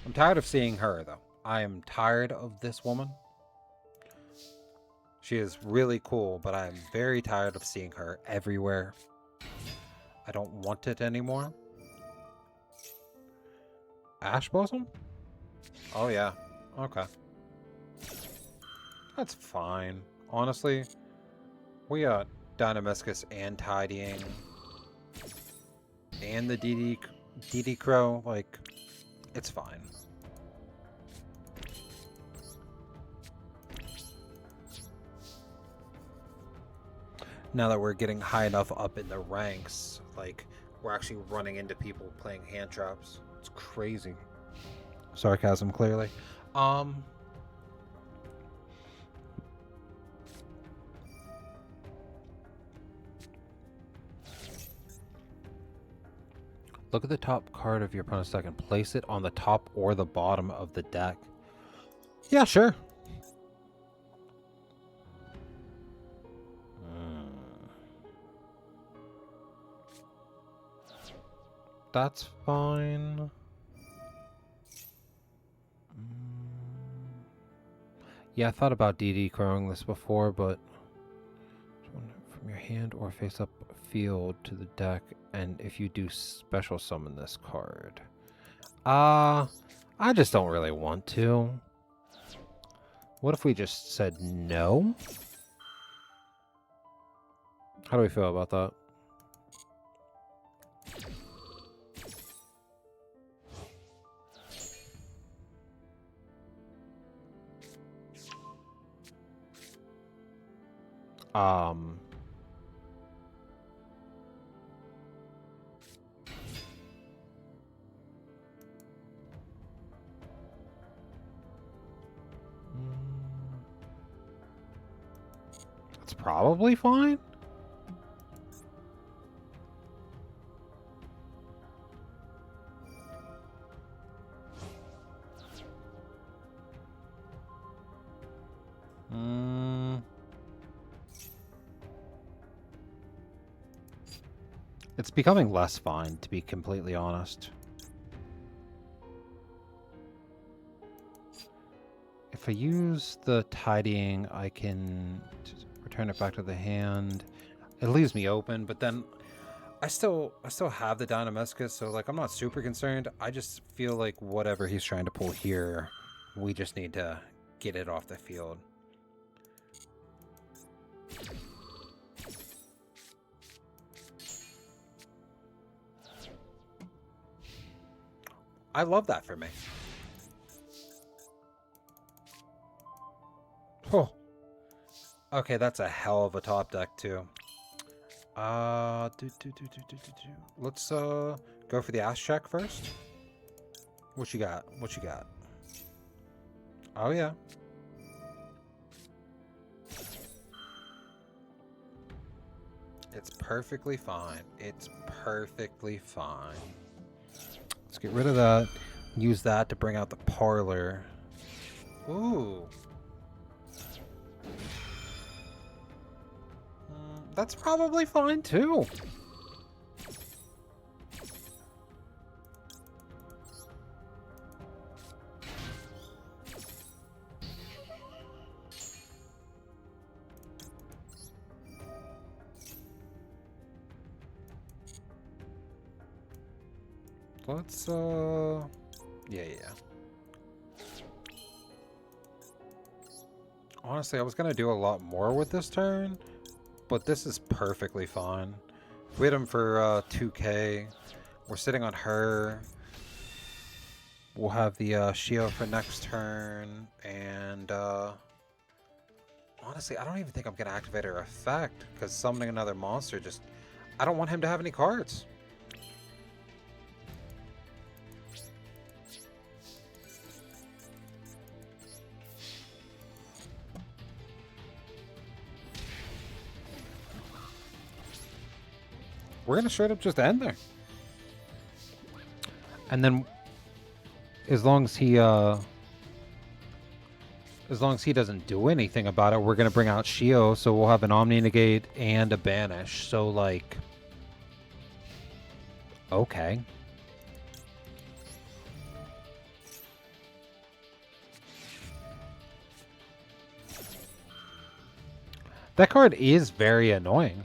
I'm tired of seeing her, though. I am tired of this woman. She is really cool, but I'm very tired of seeing her everywhere. I don't want it anymore. Ash Blossom? Oh, yeah. Okay. That's fine. Honestly, we got Dynamiscus and Tidying. And the DD Crow. Like, it's fine. Now that we're getting high enough up in the ranks, like, we're actually running into people playing hand traps. It's crazy. Sarcasm, clearly. Look at the top card of your opponent's deck and place it on the top or the bottom of the deck. Yeah, sure. That's fine. Yeah, I thought about DD crowing this before, but from your hand or face up field to the deck, and if you do special summon this card. I just don't really want to. What if we just said no? How do we feel about that? probably fine. It's becoming less fine, to be completely honest. If I use the tidying, I can return it back to the hand. It leaves me open, but then I still have the Dynamiscus, so like I'm not super concerned. I just feel like whatever he's trying to pull here, we just need to get it off the field. I love that for me. Oh. Okay, that's a hell of a top deck too. Let's go for the ass check first. What you got? What you got? Oh yeah. It's perfectly fine. It's perfectly fine. Let's get rid of that. Use that to bring out the parlor. Ooh. That's probably fine too. Let's, yeah. Honestly, I was gonna do a lot more with this turn, but this is perfectly fine. We hit him for 2k. We're sitting on her. We'll have the Shio for next turn, and honestly, I don't even think I'm gonna activate her effect, because summoning another monster just... I don't want him to have any cards. We're gonna straight up just end there. And then as long as he doesn't do anything about it, we're gonna bring out Shio, so we'll have an Omni Negate and a Banish. So like, okay. That card is very annoying.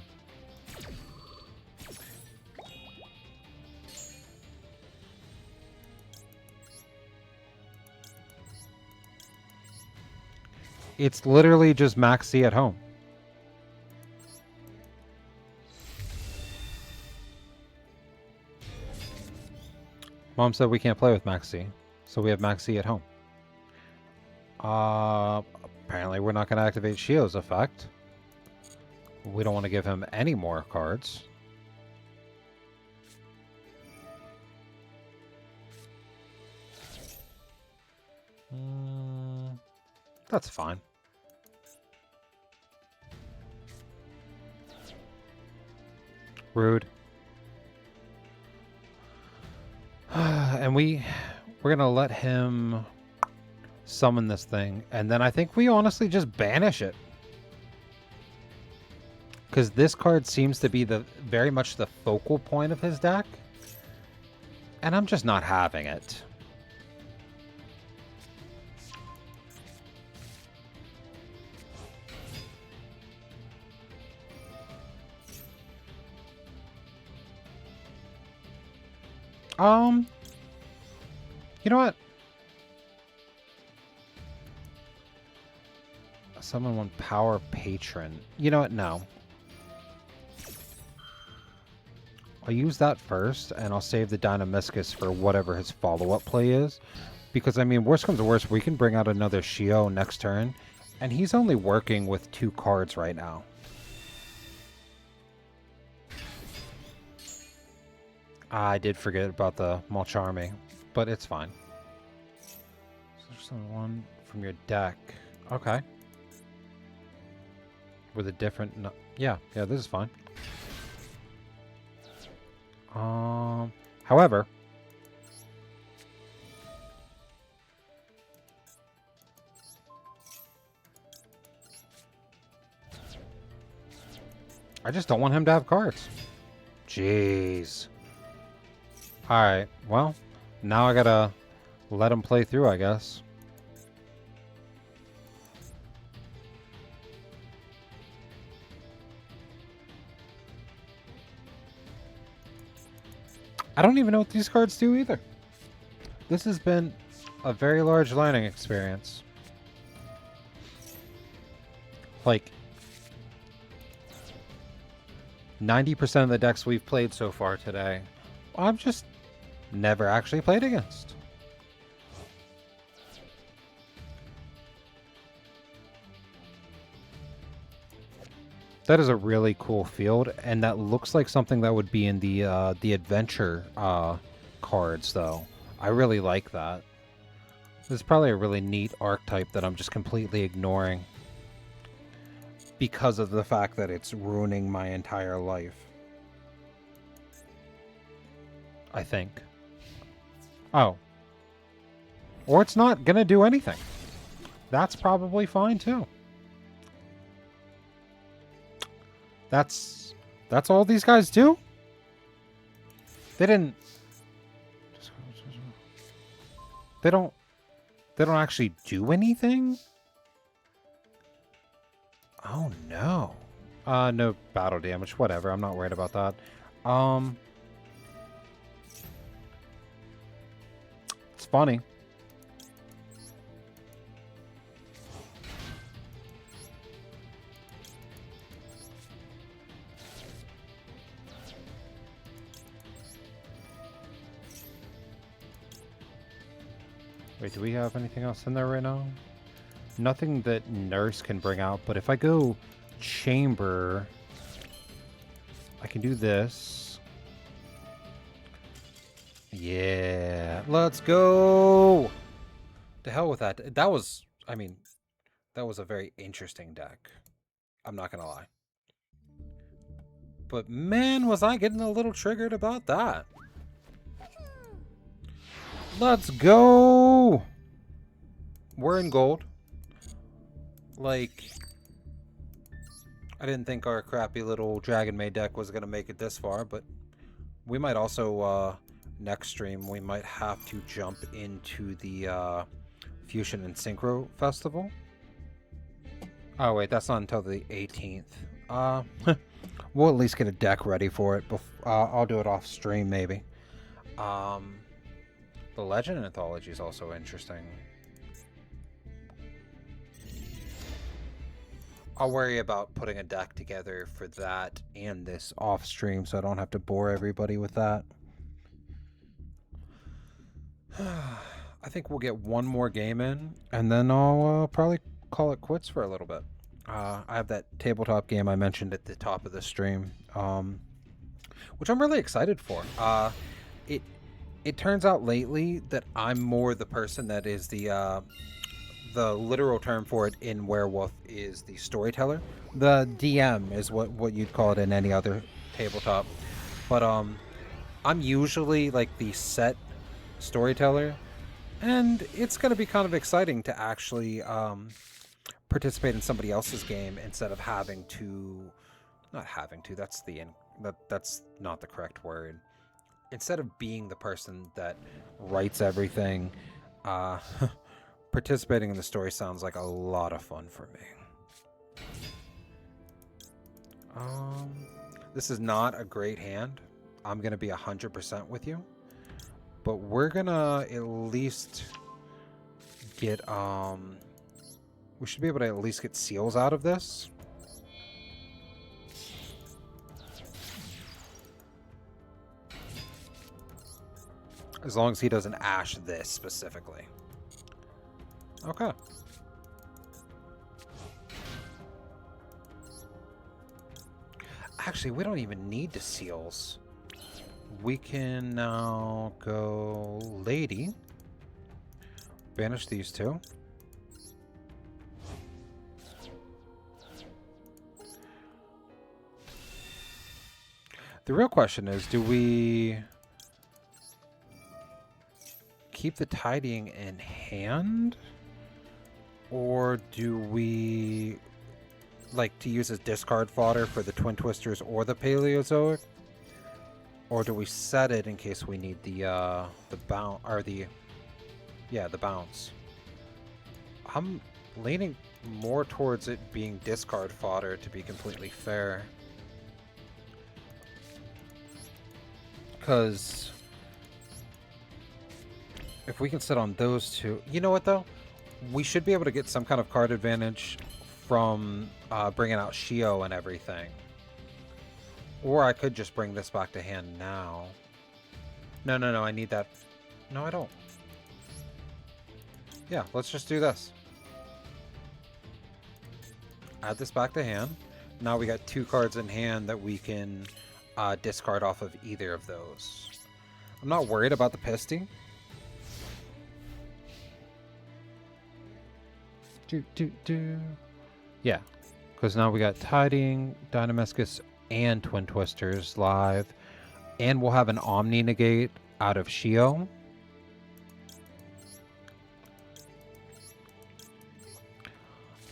It's literally just Maxi at home. Mom said we can't play with Maxi, so we have Maxi at home. Apparently we're not going to activate Shio's effect. We don't want to give him any more cards. That's fine. Rude. And we're gonna let him summon this thing, and then I think we honestly just banish it. Because this card seems to be very much the focal point of his deck. And I'm just not having it. You know what? Summon one power patron. You know what? No. I'll use that first, and I'll save the Dynamiscus for whatever his follow-up play is. Because, I mean, worst comes to worst, we can bring out another Shio next turn, and he's only working with 2 cards right now. I did forget about the Malcharming, but it's fine. So one from your deck. Okay. with a different... No, yeah, this is fine. However... I just don't want him to have cards. Jeez. Alright, well, now I gotta let him play through, I guess. I don't even know what these cards do either. This has been a very large learning experience. Like, 90% of the decks we've played so far today, I've just never actually played against. That is a really cool field, and that looks like something that would be in the adventure cards, though. I really like that. This is probably a really neat archetype that I'm just completely ignoring because of the fact that it's ruining my entire life. I think. Oh. Or it's not gonna do anything. That's probably fine, too. That's all these guys do? They didn't... They don't actually do anything? Oh, no. No battle damage. Whatever. I'm not worried about that. It's funny. Wait, do we have anything else in there right now? Nothing that Nurse can bring out, but if I go Chamber, I can do this. Yeah, let's go! To hell with that. That was, I mean, that was a very interesting deck. I'm not gonna lie. But man, was I getting a little triggered about that. Let's go! We're in gold. Like, I didn't think our crappy little Dragonmaid deck was going to make it this far, but we might also, next stream, we might have to jump into the Fusion and Synchro Festival. Oh, wait, that's not until the 18th. We'll at least get a deck ready for it. I'll do it off stream, maybe. The Legend Anthology is also interesting. I'll worry about putting a deck together for that and this off stream so I don't have to bore everybody with that. I think we'll get one more game in and then I'll probably call it quits for a little bit. I have that tabletop game I mentioned at the top of the stream, which I'm really excited for. It turns out lately that I'm more the person that is the literal term for it in Werewolf is the storyteller. The DM is what you'd call it in any other tabletop. But I'm usually like the set storyteller, and it's going to be kind of exciting to actually participate in somebody else's game instead of having to, not having to. That's not the correct word. Instead of being the person that writes everything, participating in the story sounds like a lot of fun for me. This is not a great hand. I'm going to be 100% with you. But we're going to at least get, we should be able to at least get seals out of this. As long as he doesn't ash this specifically. Okay. Actually, we don't even need the seals. We can now go Lady. Banish these two. The real question is, do we keep the tidying in hand? Or do we like to use as discard fodder for the Twin Twisters or the Paleozoic? Or do we set it in case we need the bounce or the bounce? I'm leaning more towards it being discard fodder, to be completely fair. Because if we can sit on those two... You know what, though? We should be able to get some kind of card advantage from bringing out Shio and everything. Or I could just bring this back to hand now. No, I need that. No, I don't. Yeah, let's just do this. Add this back to hand. Now we got 2 cards in hand that we can discard off of either of those. I'm not worried about the Pisty. Yeah, because now we got Tidying, Dynamiscus, and Twin Twisters live. And we'll have an Omni Negate out of Shio.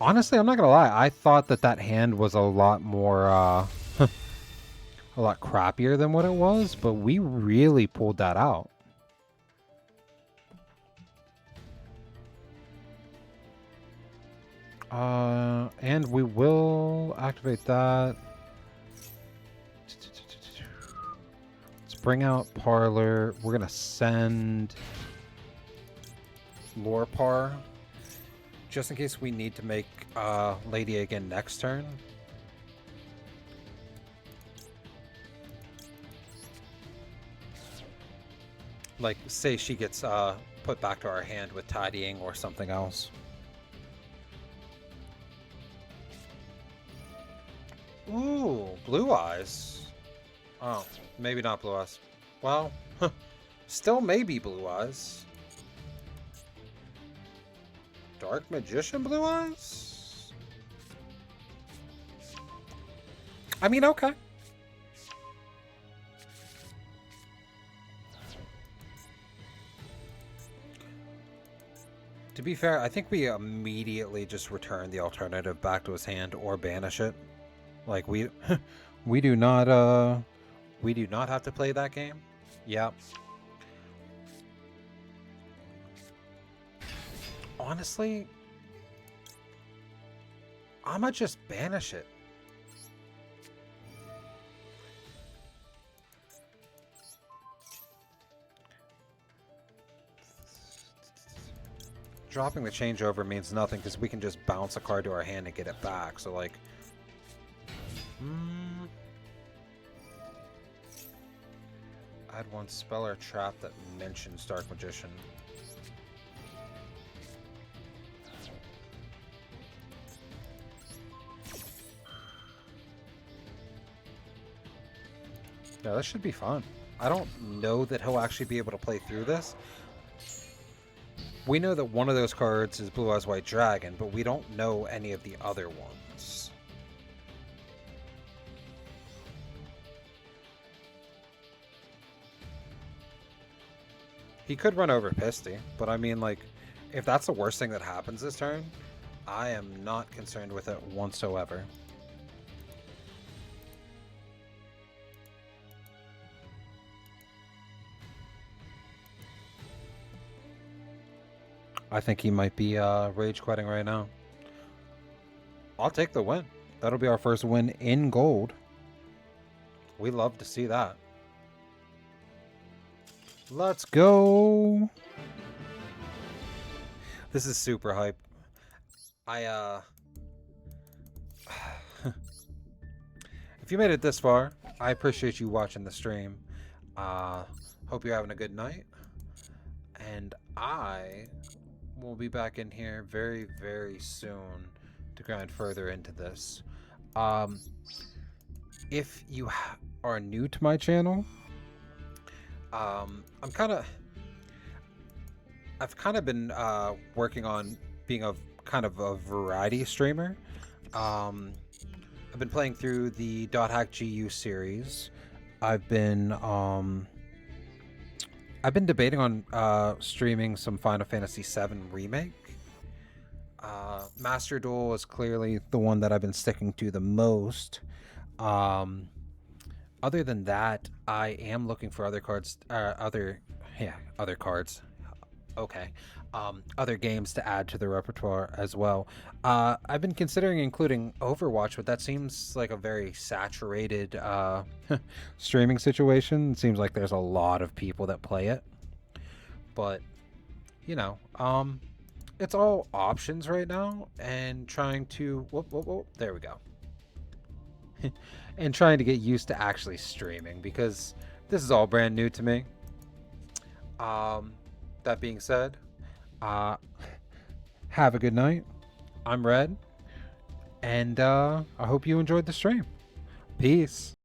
Honestly, I'm not going to lie. I thought that hand was a lot more, a lot crappier than what it was, but we really pulled that out. And we will activate that. Let's bring out Parlor. We're going to send Lorepar, just in case we need to make Lady again next turn. Like, say she gets put back to our hand with Tidying or something else. Ooh, Blue Eyes. Oh, maybe not Blue Eyes. Well, still maybe Blue Eyes. Dark Magician Blue Eyes? I mean, okay. To be fair, I think we immediately just return the alternative back to his hand or banish it. Like we do not have to play that game. Yep. Honestly, I'ma just banish it. Dropping the changeover means nothing because we can just bounce a card to our hand and get it back. So like, add 1 spell or trap that mentions Dark Magician. Yeah, this should be fun. I don't know that he'll actually be able to play through this. We know that one of those cards is Blue Eyes White Dragon, but we don't know any of the other ones. He could run over Pisty, but I mean, like, if that's the worst thing that happens this turn, I am not concerned with it whatsoever. I think he might be rage quitting right now. I'll take the win. That'll be our first win in gold. We love to see that. Let's go. This is super hype. If you made it this far, I appreciate you watching the stream. Hope you're having a good night. And I will be back in here very, very soon to grind further into this. If you are new to my channel, I've kind of been working on being a kind of a variety streamer. I've been playing through the .hack GU series. I've been debating on streaming some Final Fantasy VII Remake. Master Duel is clearly the one that I've been sticking to the most. Um, Other than that, I am looking for other cards, other cards. Okay, other games to add to the repertoire as well. I've been considering including Overwatch, but that seems like a very saturated streaming situation. It seems like there's a lot of people that play it, but you know, it's all options right now, and trying to whoop, there we go. And trying to get used to actually streaming because this is all brand new to me. Um, that being said, uh, have a good night. I'm Red, and I hope you enjoyed the stream. Peace.